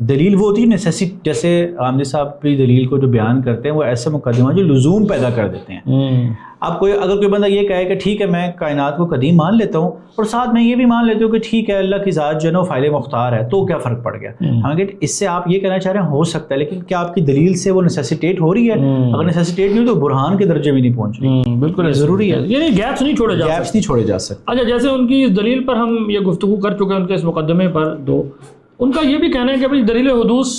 دلیل وہ ہوتی ہے نیسیسٹی. جیسے عامر صاحب بھی دلیل کو جو بیان کرتے ہیں وہ ایسے مقدمہ جو لزوم پیدا کر دیتے ہیں. آپ اگر کوئی بندہ یہ کہے کہ ٹھیک ہے میں کائنات کو قدیم مان لیتا ہوں اور ساتھ میں یہ بھی مان لیتا ہوں کہ ٹھیک ہے اللہ کی ذات جو ہے نا فاعل مختار ہے، تو کیا فرق پڑ گیا. حالانکہ اس سے آپ یہ کہنا چاہ رہے ہیں ہو سکتا ہے، لیکن کیا آپ کی دلیل سے وہ نیسیسیٹیٹ ہو رہی ہے؟ اگر نیسیسیٹیٹ نہیں ہو تو برہان کے درجے بھی نہیں پہنچ رہی. بالکل ضروری ہے، یعنی گیپس نہیں چھوڑے جا سکتے. اچھا، جیسے ان کی اس دلیل پر ہم یہ گفتگو کر چکے ہیں، ان کے اس مقدمے پر ان کا یہ بھی کہنا ہے کہ بھائی دلیل حدوث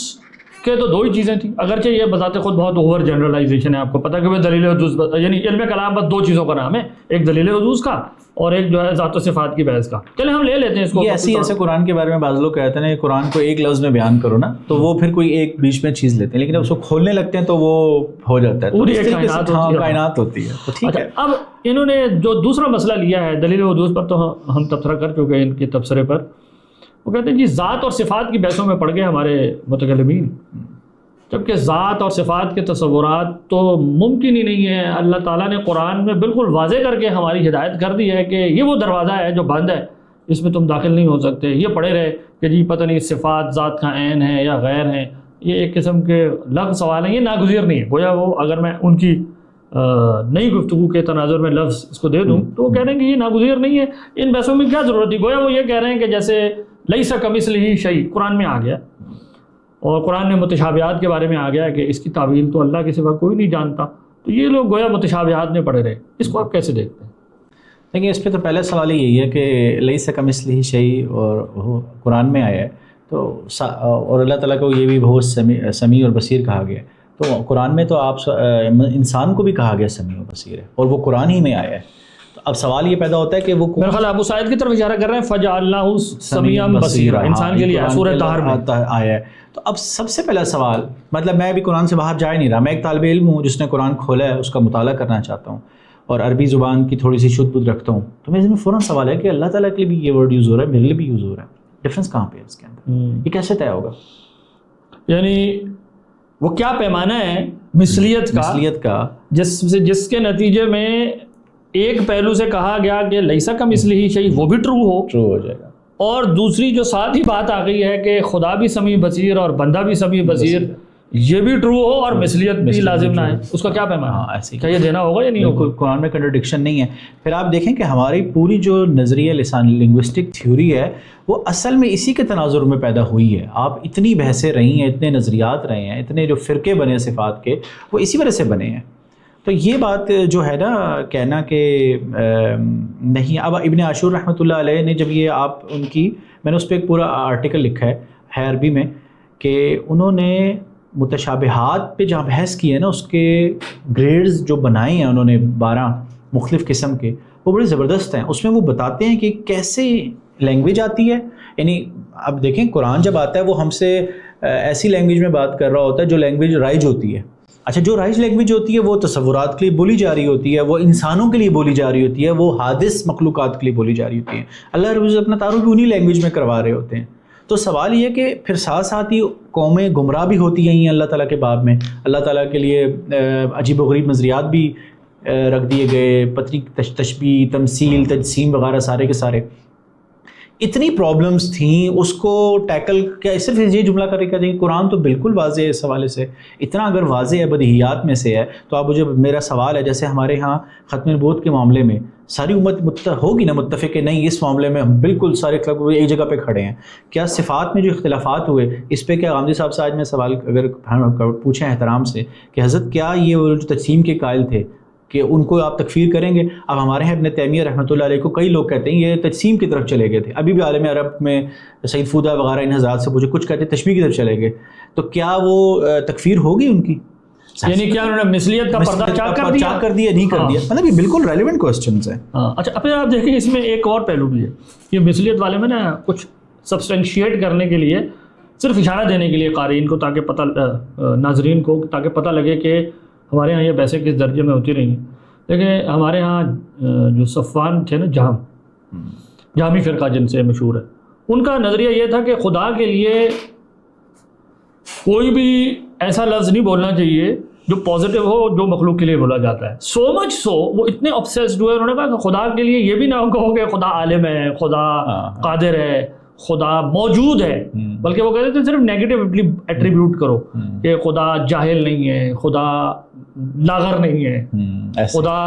کہ تو دو ہی چیزیں تھیں، اگرچہ یہ بذات خود بہت اوور جنرلائزیشن ہے. آپ کو پتہ کہ دلیل حدوث یعنی علم کلام بس دو چیزوں کا نام ہے، ایک دلیل حدوث کا اور ایک جو ہے ذات و صفات کی بحث کا. چلے ہم لے لیتے ہیں اس کو. ایسے قرآن کے بارے میں بعض لوگ کہتے ہیں قرآن کو ایک لفظ میں بیان کرو نا، تو وہ پھر کوئی ایک بیچ میں چیز لیتے ہیں، لیکن جب اس کو کھولنے لگتے ہیں تو وہ ہو جاتا ہے، پوری کائنات ہوتی ہے. تو ٹھیک ہے. اب انہوں نے جو دوسرا مسئلہ لیا ہے دلیل حدوث پر، تو ہم تبصرہ کر چکے ہیں ان کے تبصرے پر. وہ کہتے ہیں جی ذات اور صفات کی بحثوں میں پڑ گئے ہمارے متکلمین، جبکہ ذات اور صفات کے تصورات تو ممکن ہی نہیں ہے. اللہ تعالیٰ نے قرآن میں بالکل واضح کر کے ہماری ہدایت کر دی ہے کہ یہ وہ دروازہ ہے جو بند ہے، اس میں تم داخل نہیں ہو سکتے. یہ پڑے رہے کہ جی پتہ نہیں صفات ذات کا عین ہے یا غیر ہیں، یہ ایک قسم کے لغو سوال ہیں، یہ ناگزیر نہیں ہے. گویا وہ اگر میں ان کی نئی گفتگو کے تناظر میں لفظ اس کو دے دوں تو وہ کہہ رہے ہیں کہ یہ ناگزیر نہیں ہے، ان بحثوں میں کیا ضرورت تھی. گویا وہ یہ کہہ رہے ہیں کہ جیسے لیس کمثلہ شیء قرآن میں آ گیا، اور قرآن میں متشابہات کے بارے میں آ گیا کہ اس کی تعویل تو اللہ کے سوا کوئی نہیں جانتا. تو یہ لوگ گویا متشابہات میں پڑے رہے. اس کو آپ کیسے دیکھتے ہیں؟ دیکھیں اس پہ تو پہلا سوال یہی ہے کہ لیس کمثلہ شیء اور وہ قرآن میں آیا ہے تو، اور اللہ تعالیٰ کو یہ بھی بہت سمیع اور بصیر کہا گیا ہے. تو قرآن میں تو آپ انسان کو بھی کہا گیا سمیع اور بصیر ہے، اور وہ قرآن ہی میں آیا ہے. تو اب سوال یہ پیدا ہوتا ہے کہ وہ میرے خیال ابو سعید کی طرف اشارہ کر رہے ہیں فجعلناہ سمیعا بصیرا، انسان کے لیے سورہ طہر میں آیا ہے. تو اب سب سے پہلا سوال، مطلب میں بھی قرآن سے باہر جا ہی نہیں رہا، میں ایک طالب علم ہوں جس نے قرآن کھولا ہے، اس کا مطالعہ کرنا چاہتا ہوں اور عربی زبان کی تھوڑی سی شد بدھ رکھتا ہوں. تو میرے ذہن میں فوراً سوال ہے کہ اللہ تعالیٰ کے لیے بھی یہ ورڈ یوز ہو رہا ہے، میرے لیے بھی یوز ہو رہا ہے، ڈفرینس کہاں پہ ہے اس کے اندر؟ یہ کیسے طے ہوگا؟ یعنی وہ کیا پیمانہ ہے مثلیت کا جس کے نتیجے میں ایک پہلو سے کہا گیا کہ لیسا کمثلہ شیء وہ بھی ٹرو ہو جائے گا، اور دوسری جو ساتھ ہی بات آ گئی ہے کہ خدا بھی سمیع بصیر اور بندہ بھی سمیع بصیر، یہ بھی ٹرو ہو اور مثلیت بھی لازم نہ ہے. اس کا کیا پیمانہ ہے؟ کیا یہ دینا ہوگا یا نہیں ہوگا؟ قرآن میں کنٹرڈکشن نہیں ہے. پھر آپ دیکھیں کہ ہماری پوری جو نظریہ لسان لنگوسٹک تھیوری ہے وہ اصل میں اسی کے تناظر میں پیدا ہوئی ہے. آپ اتنی بحثیں رہی ہیں، اتنے نظریات رہے ہیں، اتنے جو فرقے بنے صفات کے، وہ اسی وجہ سے بنے ہیں. تو یہ بات جو ہے نا کہنا کہ نہیں. اب ابن عاشور رحمۃ اللہ علیہ نے جب یہ آپ ان کی، میں نے اس پہ ایک پورا آرٹیکل لکھا ہے عربی میں، کہ انہوں نے متشابہات پہ جہاں بحث کی ہے نا، اس کے گریڈز جو بنائے ہیں انہوں نے 12 مختلف قسم کے، وہ بڑے زبردست ہیں. اس میں وہ بتاتے ہیں کہ کیسے لینگویج آتی ہے. یعنی اب دیکھیں قرآن جب آتا ہے وہ ہم سے ایسی لینگویج میں بات کر رہا ہوتا ہے جو لینگویج رائج ہوتی ہے. اچھا، جو رائج لینگویج ہوتی ہے وہ تصورات کے لیے بولی جا رہی ہوتی ہے، وہ انسانوں کے لیے بولی جا رہی ہوتی ہے، وہ حادث مخلوقات کے لیے بولی جا رہی ہوتی ہے. اللہ رب العزت اپنا تعارف بھی انہی لینگویج میں کروا رہے ہوتے ہیں. تو سوال یہ کہ پھر ساتھ ساتھ ہی قومیں گمراہ بھی ہوتی ہیں اللہ تعالیٰ کے باب میں. اللہ تعالیٰ کے لیے عجیب و غریب نظریات بھی رکھ دیے گئے، پتنی تشبیہ، تمثیل، تجسیم وغیرہ سارے کے سارے. اتنی پرابلمس تھیں اس کو ٹیکل کیا صرف یہ جملہ کر کے کہ قرآن تو بالکل واضح ہے اس حوالے سے. اتنا اگر واضح ہے بدیہیات میں سے ہے تو آپ مجھے میرا سوال ہے جیسے ہمارے ہاں ختم نبوت کے معاملے میں ساری امت ہوگی نا متفق کہ نہیں اس معاملے میں ہم بالکل سارے ایک جگہ پہ کھڑے ہیں. کیا صفات میں جو اختلافات ہوئے اس پہ کیا غامدی صاحب سے آج میں سوال اگر پوچھیں احترام سے کہ حضرت کیا یہ وہ جو تقسیم کے قائل تھے کہ ان کو آپ تکفیر کریں گے؟ اب ہمارے ہیں ابن تیمیہ رحمۃ اللہ علیہ کو کئی لوگ کہتے ہیں یہ تقسیم کی طرف چلے گئے تھے. ابھی بھی عالم عرب میں سعید فودہ وغیرہ ان حضرات سے پوچھے کچھ کہتے ہیں تشبیہ کی طرف چلے گئے. تو کیا وہ تکفیر ہوگی ان کی؟ یعنی کیا انہوں نے مثلیت کا پردہ چاک کر دیا نہیں کر دیا؟ مطلب یہ بالکل ریلیونٹ کوسچنز ہیں. اچھا پھر آپ دیکھیں اس میں ایک اور پہلو بھی ہے. یہ مثلیت والے میں نا کچھ سبسٹینشیٹ کرنے کے لیے صرف اشارہ دینے کے لیے قارئین کو تاکہ پتہ ناظرین کو تاکہ پتہ لگے کہ ہمارے ہاں یہ بحثیں کس درجے میں ہوتی رہی ہیں. دیکھیں ہمارے ہاں جو صفوان تھے نا جہمی فرقہ جن سے مشہور ہے, ان کا نظریہ یہ تھا کہ خدا کے لیے کوئی بھی ایسا لفظ نہیں بولنا چاہیے جو پازیٹیو ہو جو مخلوق کے لیے بولا جاتا ہے. سو مچ سو وہ اتنے obsessed ہوئے انہوں نے کہا کہ خدا کے لیے یہ بھی نہ کہو کہ خدا عالم ہے, خدا قادر ہے, خدا موجود ہے, بلکہ وہ کہتے تھے صرف نیگیٹیولی ایٹریبیوٹ کرو کہ خدا جاہل نہیں ہے, خدا لاغر نہیں ہے, خدا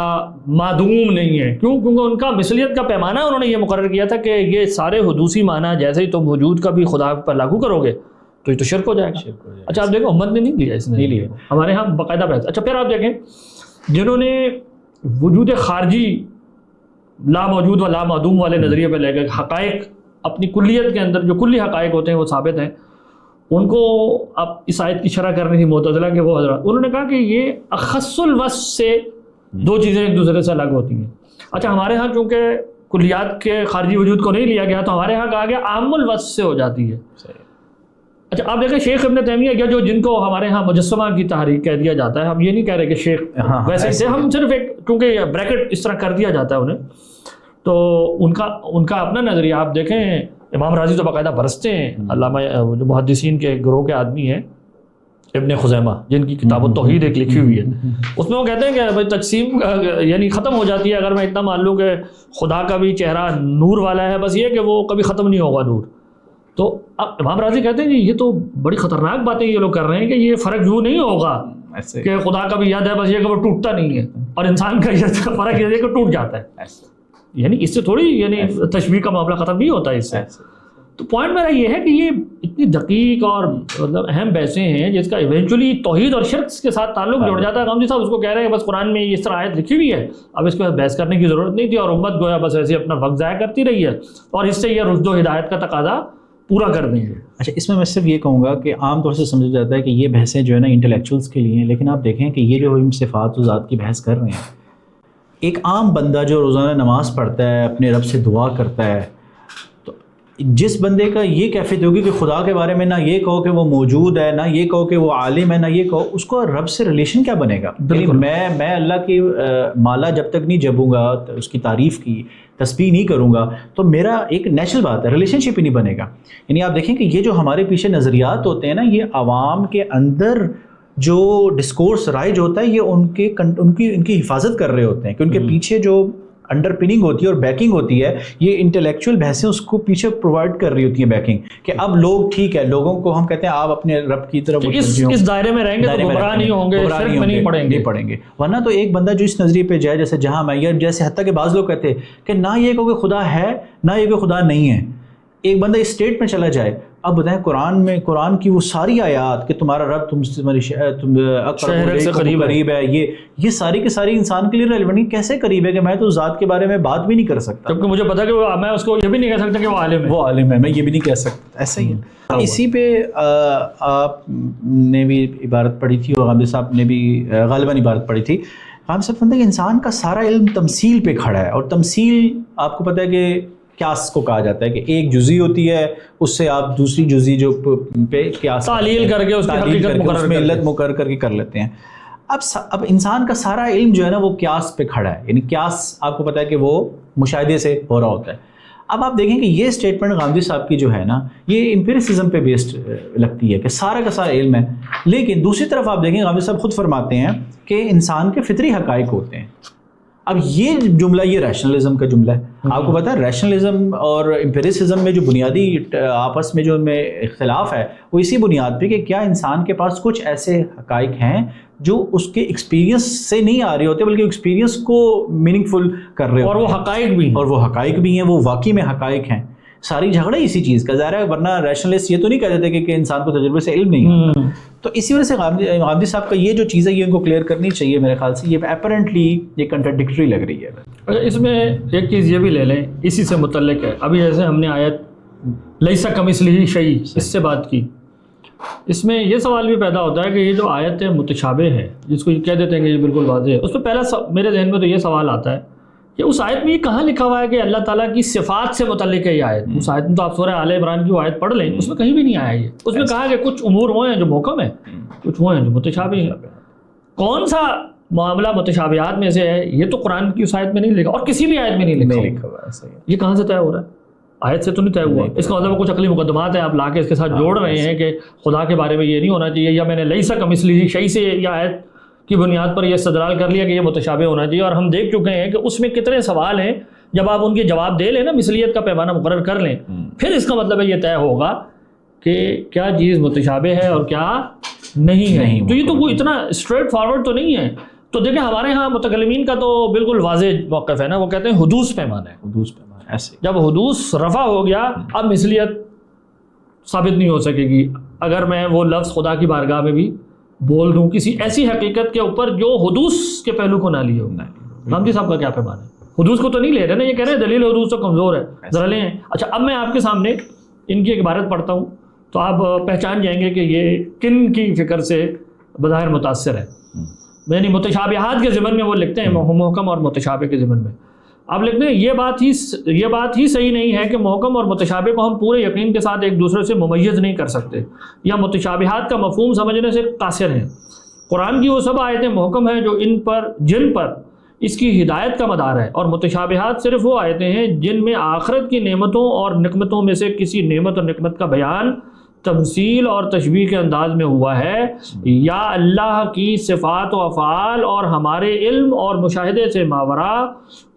معدوم نہیں ہے. کیونکہ ان کا مثلیت کا پیمانہ انہوں نے یہ مقرر کیا تھا کہ یہ سارے حدوثی معنی جیسے ہی تم وجود کا بھی خدا پر لاگو کرو گے تو یہ تو شرک ہو جائے گا. اچھا آپ دیکھو امت نے نہیں لیا, اس نے نہیں لیا, ہمارے ہاں باقاعدہ بحث. اچھا پھر آپ دیکھیں جنہوں نے وجود خارجی لا موجود و لا معدوم والے نظریے پہ لے گئے, حقائق اپنی کلیت کے اندر جو کلی حقائق ہوتے ہیں وہ ثابت ہیں, ان کو اب اس آیت کی شرح کرنی تھی معتزلہ کے وہ حضرات. انہوں نے کہا کہ یہ اخص الوصف سے دو چیزیں ایک دوسرے سے الگ ہوتی ہیں. اچھا ہمارے ہاں چونکہ کلیات کے خارجی وجود کو نہیں لیا گیا تو ہمارے ہاں کہا گیا عام الوصف سے ہو جاتی ہے. اچھا آپ دیکھیں شیخ ابن تیمیہ یا جو جن کو ہمارے ہاں مجسمہ کی تحریک کہہ دیا جاتا ہے, ہم یہ نہیں کہہ رہے کہ شیخ ویسے سے, ہم صرف ایک کیونکہ بریکٹ اس طرح کر دیا جاتا ہے انہیں, تو ان کا اپنا نظریہ آپ دیکھیں. امام راضی تو باقاعدہ برستے ہیں, علامہ جو محدثین کے گروہ کے آدمی ہیں ابن خزیمہ جن کی کتاب التوحید ایک لکھی ہوئی ہے, اس میں وہ کہتے ہیں کہ بھائی تقسیم یعنی ختم ہو جاتی ہے اگر میں اتنا مان لوں کہ خدا کا بھی چہرہ نور والا ہے, بس یہ کہ وہ کبھی ختم نہیں ہوگا نور. تو اب امام راضی کہتے ہیں کہ یہ تو بڑی خطرناک باتیں یہ لوگ کر رہے ہیں کہ یہ فرق یوں نہیں ہوگا کہ خدا کا بھی یاد ہے بس یہ کہ وہ ٹوٹتا نہیں ہے, اور انسان کا یہ فرق یہ ہے کہ ٹوٹ جاتا ہے. یعنی اس سے تھوڑی یعنی تشبیہ کا معاملہ ختم نہیں ہوتا اس سے. تو پوائنٹ میرا یہ ہے کہ یہ اتنی دقیق اور مطلب اہم بحثیں ہیں جس کا ایونچولی توحید اور شرک کے ساتھ تعلق جڑ جاتا ہے. غامدی صاحب اس کو کہہ رہے ہیں بس قرآن میں اس طرح آیت لکھی ہوئی ہے, اب اس کے بحث کرنے کی ضرورت نہیں تھی, اور امت گویا بس ایسے اپنا وقت ضائع کرتی رہی ہے اور اس سے یہ رشد و ہدایت کا تقاضا پورا کر دیں گے. اچھا اس میں صرف یہ کہوں گا کہ عام طور سے سمجھا جاتا ہے کہ یہ بحثیں جو ہے نا انٹلیکچوئلس کے لیے ہیں, لیکن آپ دیکھیں کہ یہ جو ہم صفات و ذات کی بحث کر رہے ہیں, ایک عام بندہ جو روزانہ نماز پڑھتا ہے اپنے رب سے دعا کرتا ہے, تو جس بندے کا یہ کیفیت ہوگی کہ خدا کے بارے میں نہ یہ کہو کہ وہ موجود ہے, نہ یہ کہو کہ وہ عالم ہے, نہ یہ کہو, اس کو رب سے ریلیشن کیا بنے گا؟ میں اللہ کی مالا جب تک نہیں جپوں گا, اس کی تعریف کی تسبیح نہیں کروں گا, تو میرا ایک نیچرل بات ہے ریلیشن شپ ہی نہیں بنے گا. یعنی آپ دیکھیں کہ یہ جو ہمارے پیچھے نظریات ہوتے ہیں نا, یہ عوام کے اندر جو ڈسکورس رائج ہوتا ہے یہ ان کی حفاظت کر رہے ہوتے ہیں کہ ان کے پیچھے جو انڈر پننگ ہوتی ہے اور بیکنگ ہوتی ہے, یہ انٹلیکچوئل بحثیں اس کو پیچھے پرووائڈ کر رہی ہوتی ہیں بیکنگ, کہ اب لوگ ٹھیک ہے, لوگوں کو ہم کہتے ہیں آپ اپنے رب کی طرف اس دائرے میں رہیں گے تو گمراہ نہیں ہوں گے, شرک میں نہیں پڑیں گے. ورنہ تو ایک بندہ جو اس نظریے پہ جائے جیسے جہاں میں, یا جیسے حتیٰ کہ بعض لوگ کہتے ہیں کہ نہ یہ کہ خدا ہے نہ یہ کہ خدا نہیں ہے, ایک بندہ اس اسٹیٹ میں چلا جائے. اب بتائیں قرآن کی وہ ساری آیات کہ تمہارا رب تم سے قریب ہے, یہ ساری کی ساری انسان کے لیے ریلیونٹ کیسے قریب ہے کہ میں تو ذات کے بارے میں بات بھی نہیں کر سکتا, کیونکہ مجھے پتا کہ میں اس کو یہ بھی نہیں کہہ سکتا کہ وہ عالم ہے, میں یہ بھی نہیں کہہ سکتا. ایسا ہی ہے. اسی پہ آپ نے بھی عبارت پڑھی تھی اور غامدی صاحب نے بھی غالباً عبارت پڑھی تھی. غامدی صاحب فرماتے ہیں کہ انسان کا سارا علم تمثیل پہ کھڑا ہے, اور تمثیل آپ کو پتہ ہے کہ قیاس کو کہا جاتا ہے کہ ایک جزئی ہوتی ہے, اس سے آپ دوسری جزئی جو پہ قیاس تعلیل کر کے اس کی حقیقت میں علت مقرر کر کے کر لیتے ہیں. اب انسان کا سارا علم جو ہے نا وہ قیاس پہ کھڑا ہے, یعنی قیاس آپ کو پتہ ہے کہ وہ مشاہدے سے ہو رہا ہوتا ہے. اب آپ دیکھیں کہ یہ اسٹیٹمنٹ غامدی صاحب کی جو ہے نا یہ امپیریسزم پہ بیسڈ لگتی ہے کہ سارا کا سارا علم ہے, لیکن دوسری طرف آپ دیکھیں غامدی صاحب خود فرماتے ہیں کہ انسان کے فطری حقائق ہوتے ہیں. اب یہ جملہ یہ ریشنلزم کا جملہ ہے. آپ کو پتا ہے ریشنلزم اور امپیریسزم میں جو بنیادی آپس میں جو ان میں اختلاف ہے وہ اسی بنیاد پہ کہ کیا انسان کے پاس کچھ ایسے حقائق ہیں جو اس کے ایکسپیرینس سے نہیں آ رہے ہوتے بلکہ ایکسپیرینس کو میننگ فل کر رہے ہوتے ہیں, اور وہ حقائق بھی ہیں, وہ واقعی میں حقائق ہیں. ساری جھگڑا اسی چیز کا ظاہر ہے, ورنہ ریشنلسٹ یہ تو نہیں کہتے تھے کہ انسان کو تجربے سے علم نہیں ہوتا. تو اسی وجہ سے غامدی صاحب کا یہ جو چیز ہے یہ ان کو کلیئر کرنی چاہیے میرے خیال سے. یہ اپیرنٹلی یہ کنٹراڈکٹری لگ رہی ہے. اس میں ایک چیز یہ بھی لے لیں, اسی سے متعلق ہے. ابھی جیسے ہم نے آیت لیسا کمثلہ شیء اس سے بات کی, اس میں یہ سوال بھی پیدا ہوتا ہے کہ یہ جو آیت متشابہ ہے جس کو یہ کہہ دیتے ہیں کہ یہ بالکل واضح ہے, اس میں پہلا میرے ذہن میں تو یہ سوال آتا ہے کہ اس آیت میں یہ کہاں لکھا ہوا ہے کہ اللہ تعالیٰ کی صفات سے متعلق ہے یہ آیت. اس آیت میں تو آپ سورہ آل عمران کی وہ آیت پڑھ لیں, اس میں کہیں بھی نہیں آیا یہ. اس میں کہا کہ کچھ امور وہ ہیں جو محکم ہیں, کچھ وہ ہیں جو متشابہ ہیں. کون سا معاملہ متشابہات میں سے ہے یہ تو قرآن کی اس آیت میں نہیں لکھا, اور کسی بھی آیت میں نہیں لکھا ہوا. یہ کہاں سے طے ہو رہا ہے؟ آیت سے تو نہیں طے ہوا. اس کا مطلب کچھ عقلی مقدمات ہیں آپ لا کے اس کے ساتھ جوڑ رہے ہیں کہ خدا کے بارے میں یہ نہیں ہونا چاہیے, یا میں نے لیسا کمثلہ شیء سے یہ آیت کی بنیاد پر یہ استدلال کر لیا کہ یہ متشابہ ہونا چاہیے. اور ہم دیکھ چکے ہیں کہ اس میں کتنے سوال ہیں, جب آپ ان کے جواب دے لیں نا, مثلیت کا پیمانہ مقرر کر لیں, پھر اس کا مطلب ہے یہ طے ہوگا کہ کیا چیز متشابہ ہے اور کیا نہیں ہے. تو یہ تو کوئی اتنا اسٹریٹ فارورڈ تو نہیں ہے. تو دیکھیں ہمارے ہاں متکلمین کا تو بالکل واضح موقف ہے نا, وہ کہتے ہیں حدوث پیمانہ ہے. حدوث پیمانہ ایسے جب حدوث رفع ہو گیا اب مثلیت ثابت نہیں ہو سکے گی اگر میں وہ لفظ خدا کی بارگاہ میں بھی بول دوں کسی ایسی حقیقت کے اوپر جو حدوث کے پہلو کو نہ لیے ہو. غامدی صاحب کا کیا پیمانہ ہے؟ حدوث کو تو نہیں لے رہے نا, یہ کہہ رہے ہیں دلیل حدوث تو کمزور ہے, ذرا لیں. اچھا اب میں آپ کے سامنے ان کی ایک عبارت پڑھتا ہوں تو آپ پہچان جائیں گے کہ یہ کن کی فکر سے بظاہر متاثر ہے. یعنی متشابہات کے ضمن میں وہ لکھتے ہیں, محکم اور متشابہ کے ضمن میں آپ لکھتے ہیں یہ بات ہی صحیح نہیں ہے کہ محکم اور متشابہ کو ہم پورے یقین کے ساتھ ایک دوسرے سے ممیز نہیں کر سکتے, یا متشابہات کا مفہوم سمجھنے سے قاصر ہیں. قرآن کی وہ سب آیتیں محکم ہیں جو جن پر اس کی ہدایت کا مدار ہے, اور متشابہات صرف وہ آیتیں ہیں جن میں آخرت کی نعمتوں اور نقمتوں میں سے کسی نعمت اور نقمت کا بیان تمثیل اور تشبیہ کے انداز میں ہوا ہے, یا اللہ کی صفات و افعال اور ہمارے علم اور مشاہدے سے ماورا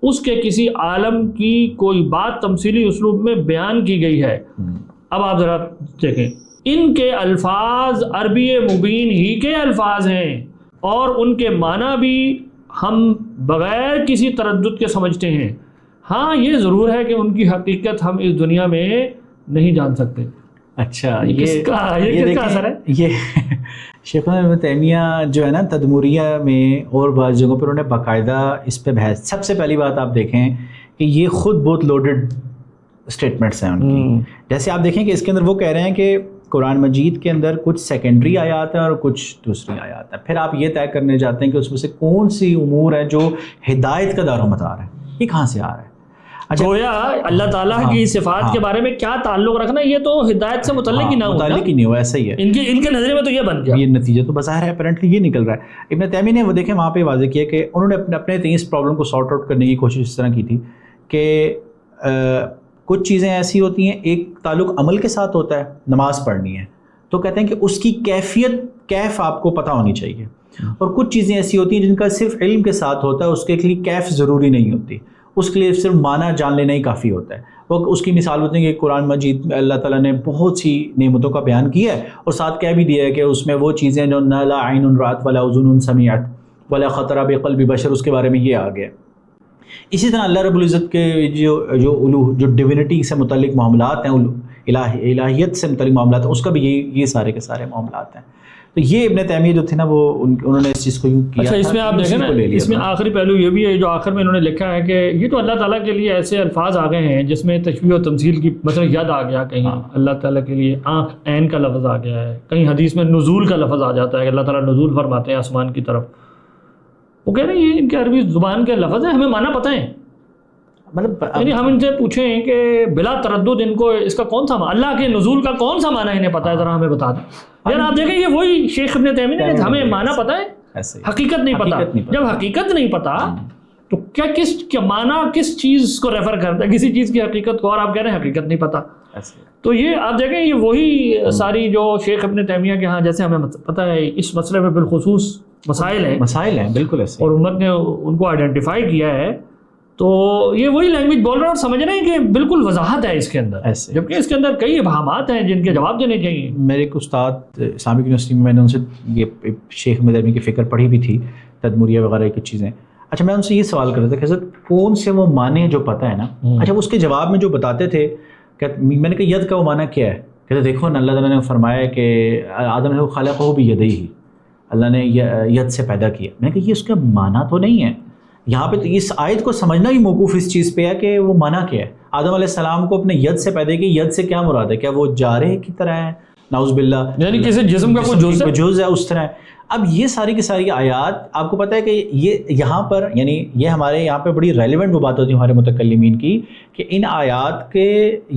اس کے کسی عالم کی کوئی بات تمثیلی اسلوب میں بیان کی گئی ہے. اب آپ ذرا دیکھیں, ان کے الفاظ عربی مبین ہی کے الفاظ ہیں, اور ان کے معنی بھی ہم بغیر کسی تردد کے سمجھتے ہیں. ہاں یہ ضرور ہے کہ ان کی حقیقت ہم اس دنیا میں نہیں جان سکتے. اچھا یہ کس کا اثر ہے؟ یہ شیخ ابن تیمیہ جو ہے نا تدمریہ میں اور بعض جگہوں پر انہوں نے باقاعدہ اس پہ بحث. سب سے پہلی بات آپ دیکھیں کہ یہ خود بہت لوڈڈ اسٹیٹمنٹس ہیں ان کی. جیسے آپ دیکھیں کہ اس کے اندر وہ کہہ رہے ہیں کہ قرآن مجید کے اندر کچھ سیکنڈری آیات ہیں اور کچھ دوسری آیات ہیں. پھر آپ یہ طے کرنے جاتے ہیں کہ اس میں سے کون سی امور ہیں جو ہدایت کا دار و مدار ہے, یہ کہاں سے آ رہا ہے. گویا اللہ تعالیٰ کی صفات کے بارے میں کیا تعلق رکھنا, یہ تو ہدایت سے متعلق ہی نہ ہو. ایسا ہی ہے ان کے نظریے میں تو یہ بن گیا. یہ نتیجہ تو بظاہر ہے اپیرنٹلی یہ نکل رہا ہے. ابن تیمیہ نے وہ دیکھیں وہاں پہ واضح کیا کہ انہوں نے اپنے اس پرابلم کو سارٹ آؤٹ کرنے کی کوشش اس طرح کی تھی کہ کچھ چیزیں ایسی ہوتی ہیں, ایک تعلق عمل کے ساتھ ہوتا ہے, نماز پڑھنی ہے تو کہتے ہیں کہ اس کی کیف آپ کو پتہ ہونی چاہیے, اور کچھ چیزیں ایسی ہوتی ہیں جن کا صرف علم کے ساتھ ہوتا ہے, اس کے لیے کیف ضروری نہیں ہوتی, اس کے لیے صرف معنی جان لینا ہی کافی ہوتا ہے. وہ اس کی مثال ہوتی ہے کہ قرآن مجید میں اللہ تعالیٰ نے بہت سی نعمتوں کا بیان کیا ہے, اور ساتھ کہہ بھی دیا ہے کہ اس میں وہ چیزیں جو نہ لا عین رات ولا اذن سمعت ولا خطر بقلب بشر, اس کے بارے میں یہ آ گیا. اسی طرح اللہ رب العزت کے جو ڈیوینٹی سے متعلق معاملات ہیں, الہیت سے متعلق معاملات ہیں, اس کا بھی یہ سارے کے سارے معاملات ہیں. تو یہ ابن تیمیہ جو تھے نا وہ انہوں نے اس چیز کو یوں کیا. اچھا اس میں آپ دیکھیں نا, اس میں آخری پہلو یہ بھی ہے جو آخر میں انہوں نے لکھا ہے کہ یہ تو اللہ تعالیٰ کے لیے ایسے الفاظ آ گئے ہیں جس میں تشبیہ و تمثیل کی مثلا یاد آ گیا, کہیں اللہ تعالیٰ کے لیے آنکھ عین کا لفظ آ گیا ہے, کہیں حدیث میں نزول کا لفظ آ جاتا ہے کہ اللہ تعالیٰ نزول فرماتے ہیں آسمان کی طرف. وہ کہہ رہے ہیں یہ ان کے عربی زبان کے لفظ ہیں, ہمیں معنی پتہ ہے. مطلب یعنی ہم ان سے پوچھیں کہ بلا تردد ان کو اس کا کون سا اللہ کے نزول کا کون سا معنی انہیں پتہ ہے, ذرا ہمیں بتا دیں. یار آپ دیکھیں یہ وہی شیخ ابن تیمیہ نے ہمیں معنی پتہ ہے, حقیقت نہیں پتہ. جب حقیقت نہیں پتہ تو کیا معنی کس چیز کو ریفر کرتا ہے, کسی چیز کی حقیقت کو, اور آپ کہہ رہے ہیں حقیقت نہیں پتہ. تو یہ آپ دیکھیں یہ وہی ساری جو شیخ ابن تیمیہ کے ہاں جیسے ہمیں پتہ ہے اس مسئلے میں بالخصوص مسائل ہیں بالکل ایسے، اور امت نے ان کو آئیڈینٹیفائی کیا ہے، تو یہ وہی لینگویج بول رہے ہیں اور سمجھ رہے ہیں کہ بالکل وضاحت ہے اس کے اندر ایسے، جبکہ اس کے اندر کئی ابہامات ہیں جن کے جواب دینے چاہیے. میرے ایک استاد اسلامک یونیورسٹی میں نے ان سے یہ شیخ مدنی کی فکر پڑھی بھی تھی، تدمریہ وغیرہ کی چیزیں. اچھا میں ان سے یہ سوال کر رہا تھا کہ حضرت کون سے وہ معنی جو پتہ ہے نا، اچھا اس کے جواب میں جو بتاتے تھے کہ میں نے کہا ید کا وہ معنی کیا ہے، کہتے دیکھو نا اللہ تعالیٰ نے فرمایا کہ آدم نے خلقہ بیدیہ، اللہ نے ید سے پیدا کیا. میں نے کہا یہ اس کا معنی تو نہیں ہے. یہاں پہ تو اس آیت کو سمجھنا ہی موقوف اس چیز پہ ہے کہ وہ معنی کیا ہے. آدم علیہ السلام کو اپنے ید سے پیدا کیا، ید سے کیا مراد ہے؟ کیا وہ جارح کی طرح ہے؟ نعوذ باللہ، یعنی کسی جسم کا کوئی جز ہے اس طرح ہے. اب یہ ساری کی ساری آیات آپ کو پتہ ہے کہ یہ یہاں پر یعنی یہ ہمارے یہاں پہ بڑی ریلیونٹ وہ بات ہوتی ہے ہمارے متکلمین کی کہ ان آیات کے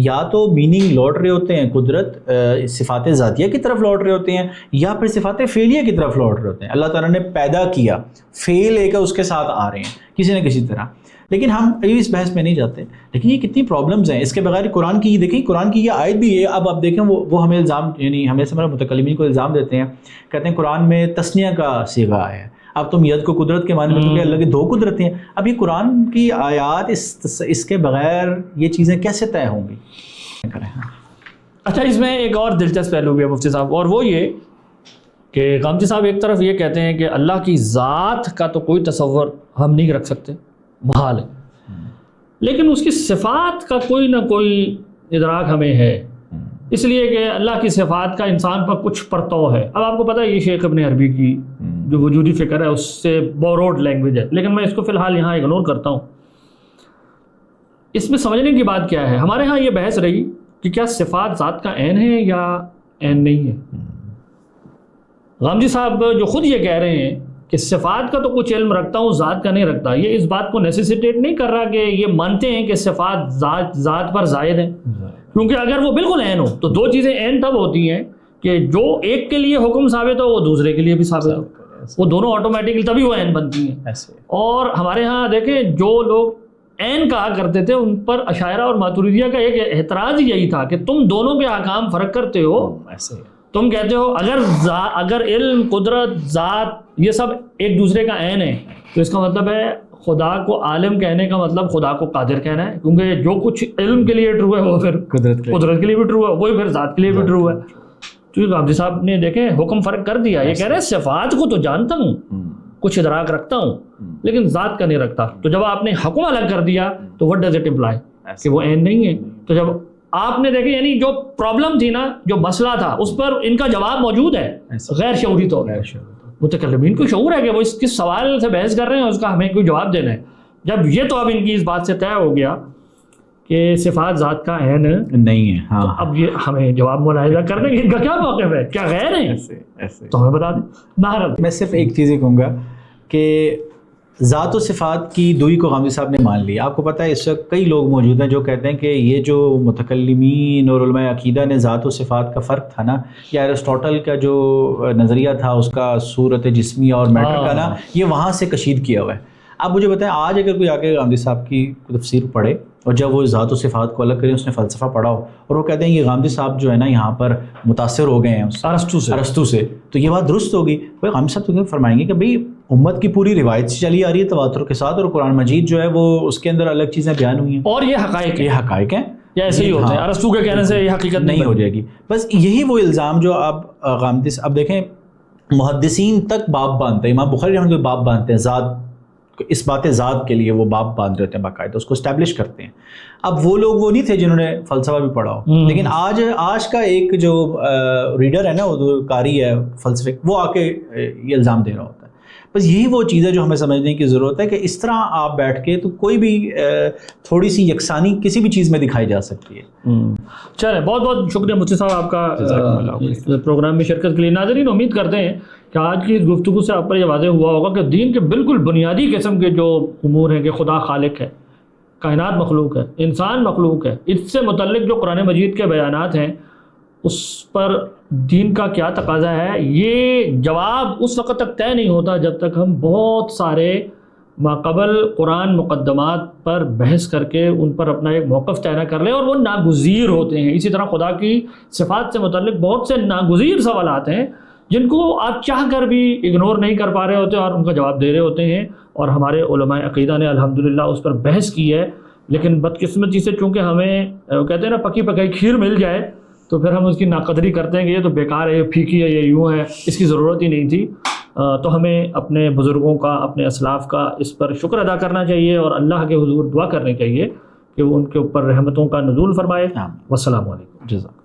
یا تو میننگ لوٹ رہے ہوتے ہیں قدرت صفات ذاتیہ کی طرف لوٹ رہے ہوتے ہیں یا پھر صفات فعلیہ کی طرف لوٹ رہے ہوتے ہیں. اللہ تعالیٰ نے پیدا کیا، فعل ایک اس کے ساتھ آ رہے ہیں کسی نہ کسی طرح. لیکن ہم اس بحث میں نہیں جاتے. لیکن یہ کتنی پرابلمز ہیں اس کے بغیر. قرآن کی دیکھیں، قرآن کی یہ آیت بھی ہے. اب آپ دیکھیں وہ ہمیں الزام یعنی ہمیں سے متکلمین کو الزام دیتے ہیں، کہتے ہیں قرآن میں تثنیہ کا صیغہ ہے، اب تم ید کو قدرت کے معنی میں تو کہ اللہ کی دو قدرتیں ہیں. اب یہ قرآن کی آیات اس کے بغیر یہ چیزیں کیسے طے ہوں گی؟ اچھا اس میں ایک اور دلچسپ پہلو بھی ہے مفتی صاحب، اور وہ یہ کہ غامدی صاحب ایک طرف یہ کہتے ہیں کہ اللہ کی ذات کا تو کوئی تصور ہم نہیں رکھ سکتے، محال ہے، لیکن اس کی صفات کا کوئی نہ کوئی ادراک ہمیں ہے، اس لیے کہ اللہ کی صفات کا انسان پر کچھ پرتو ہے. اب آپ کو پتہ ہے یہ شیخ ابن عربی کی جو وجودی فکر ہے اس سے بوروڈ لینگویج ہے، لیکن میں اس کو فی الحال یہاں اگنور کرتا ہوں. اس میں سمجھنے کی بات کیا ہے، ہمارے ہاں یہ بحث رہی کہ کیا صفات ذات کا عین ہے یا عین نہیں ہے. غامدی صاحب جو خود یہ کہہ رہے ہیں کہ صفات کا تو کچھ علم رکھتا ہوں ذات کا نہیں رکھتا، یہ اس بات کو نیسیسیٹیٹ نہیں کر رہا کہ یہ مانتے ہیں کہ صفات ذات پر زائد ہیں، کیونکہ اگر وہ بالکل عین ہو تو دو چیزیں عین تب ہوتی ہیں کہ جو ایک کے لیے حکم ثابت ہو وہ دوسرے کے لیے بھی ثابت ہو، وہ دونوں آٹومیٹکلی تبھی وہ عین بنتی ہیں. اور ہمارے ہاں دیکھیں جو لوگ عین کہا کرتے تھے ان پر اشاعرہ اور ماتریدیہ کا ایک اعتراض یہی تھا کہ تم دونوں کے احکام فرق کرتے ہو. تم کہتے ہو اگر علم، قدرت، ذات یہ سب ایک دوسرے کا عین ہے تو اس کا مطلب ہے خدا کو عالم کہنے کا مطلب خدا کو قادر کہنا ہے، کیونکہ جو کچھ علم کے لیے ٹرو ہے وہ پھر قدرت کے لیے بھی ٹرو ہے، وہی پھر ذات کے لیے بھی ٹرو ہے. تو غامدی صاحب نے دیکھیں حکم فرق کر دیا. یہ کہہ رہے ہیں صفات کو تو جانتا ہوں، کچھ ادراک رکھتا ہوں، لیکن ذات کا نہیں رکھتا. تو جب آپ نے حکم الگ کر دیا تو what does it imply کہ وہ عین نہیں ہے. تو جب آپ نے دیکھیں یعنی جو پرابلم تھی نا، جو مسئلہ تھا، اس پر ان کا جواب موجود ہے غیر شعوری طور پر. متکلمین کو شعور ہے کہ وہ اس کس سوال سے بحث کر رہے ہیں، اس کا ہمیں کوئی جواب دینا ہے. جب یہ تو اب ان کی اس بات سے طے ہو گیا کہ صفات ذات کا عین نہیں ہے، تو اب یہ ہمیں جواب ملاحظہ کرنے کہ ان کا کیا موقف ہے، کیا غیر ہیں تو ہمیں بتا دیں. میں صرف ایک چیز ہی کہوں گا کہ ذات و صفات کی دوئی کو غامدی صاحب نے مان لی. آپ کو پتہ ہے اس وقت کئی لوگ موجود ہیں جو کہتے ہیں کہ یہ جو متکلمین اور علماء عقیدہ نے ذات و صفات کا فرق تھا نا، یا ایرسٹوٹل کا جو نظریہ تھا اس کا صورت جسمی اور میٹر کا نا، یہ وہاں سے کشید کیا ہوا ہے. آپ مجھے بتائیں آج اگر کوئی آ کے غامدی صاحب کی تفسیر پڑھے اور جب وہ ذات و صفات کو الگ کریں، اس نے فلسفہ پڑھا ہو اور وہ کہتے ہیں یہ غامدی صاحب جو ہے نا یہاں پر متاثر ہو گئے ہیں ارسطو سے، تو یہ بات درست ہوگی. بھائی غامدی صاحب تو فرمائیں گے کہ بھئی امت کی پوری روایت سے چلی آ رہی ہے تواتر کے ساتھ، اور قرآن مجید جو ہے وہ اس کے اندر الگ چیزیں بیان ہوئی ہیں اور یہ حقائق ہیں یا ایسے ہی ہوتے ہیں. ارسطو کے کہنے سے یہ حقیقت نہیں ہو جائے گی. بس یہی وہ الزام جو آپ غامدی اب دیکھیں محدثین تک باب باندھتے ہیں، امام بخاری رحمۃ اللہ باب باندھتے ہیں ذات، اس بات ذات کے لیے وہ باب باندھ رہے ہوتے ہیں باقاعدہ، اس کو اسٹیبلش کرتے ہیں. اب وہ لوگ وہ نہیں تھے جنہوں نے فلسفہ بھی پڑھا ہو، لیکن آج کا ایک جو ریڈر ہے نا، وہ قاری ہے فلسفے، وہ آ کے یہ الزام دے رہا ہوتا ہے. بس یہی وہ چیز ہے جو ہمیں سمجھنے کی ضرورت ہے کہ اس طرح آپ بیٹھ کے تو کوئی بھی تھوڑی سی یکسانی کسی بھی چیز میں دکھائی جا سکتی ہے. چلیں بہت بہت شکریہ مفتی صاحب آپ کا اس پروگرام میں شرکت کے لیے. ناظرین امید کرتے ہیں کہ آج کی اس گفتگو سے آپ پر یہ واضح ہوا ہوگا کہ دین کے بالکل بنیادی قسم کے جو امور ہیں کہ خدا خالق ہے، کائنات مخلوق ہے، انسان مخلوق ہے، اس سے متعلق جو قرآن مجید کے بیانات ہیں اس پر دین کا کیا تقاضا ہے، یہ جواب اس وقت تک طے نہیں ہوتا جب تک ہم بہت سارے ماقبل قرآن مقدمات پر بحث کر کے ان پر اپنا ایک موقف طے کر لیں، اور وہ ناگزیر ہوتے ہیں۔ اسی طرح خدا کی صفات سے متعلق بہت سے ناگزیر سوالات ہیں جن کو آپ چاہ کر بھی اگنور نہیں کر پا رہے ہوتے اور ان کا جواب دے رہے ہوتے ہیں، اور ہمارے علماء عقیدہ نے الحمدللہ اس پر بحث کی ہے، لیکن بدقسمتی سے چونکہ ہمیں کہتے ہیں نا پکی پکائی کھیر مل جائے تو پھر ہم اس کی ناقدری کرتے ہیں کہ یہ تو بیکار ہے، یہ پھیکی ہے، یہ یوں ہے، اس کی ضرورت ہی نہیں تھی۔ تو ہمیں اپنے بزرگوں کا، اپنے اسلاف کا اس پر شکر ادا کرنا چاہیے اور اللہ کے حضور دعا کرنی چاہیے کہ وہ ان کے اوپر رحمتوں کا نزول فرمائے۔ والسلام علیکم۔ جزاک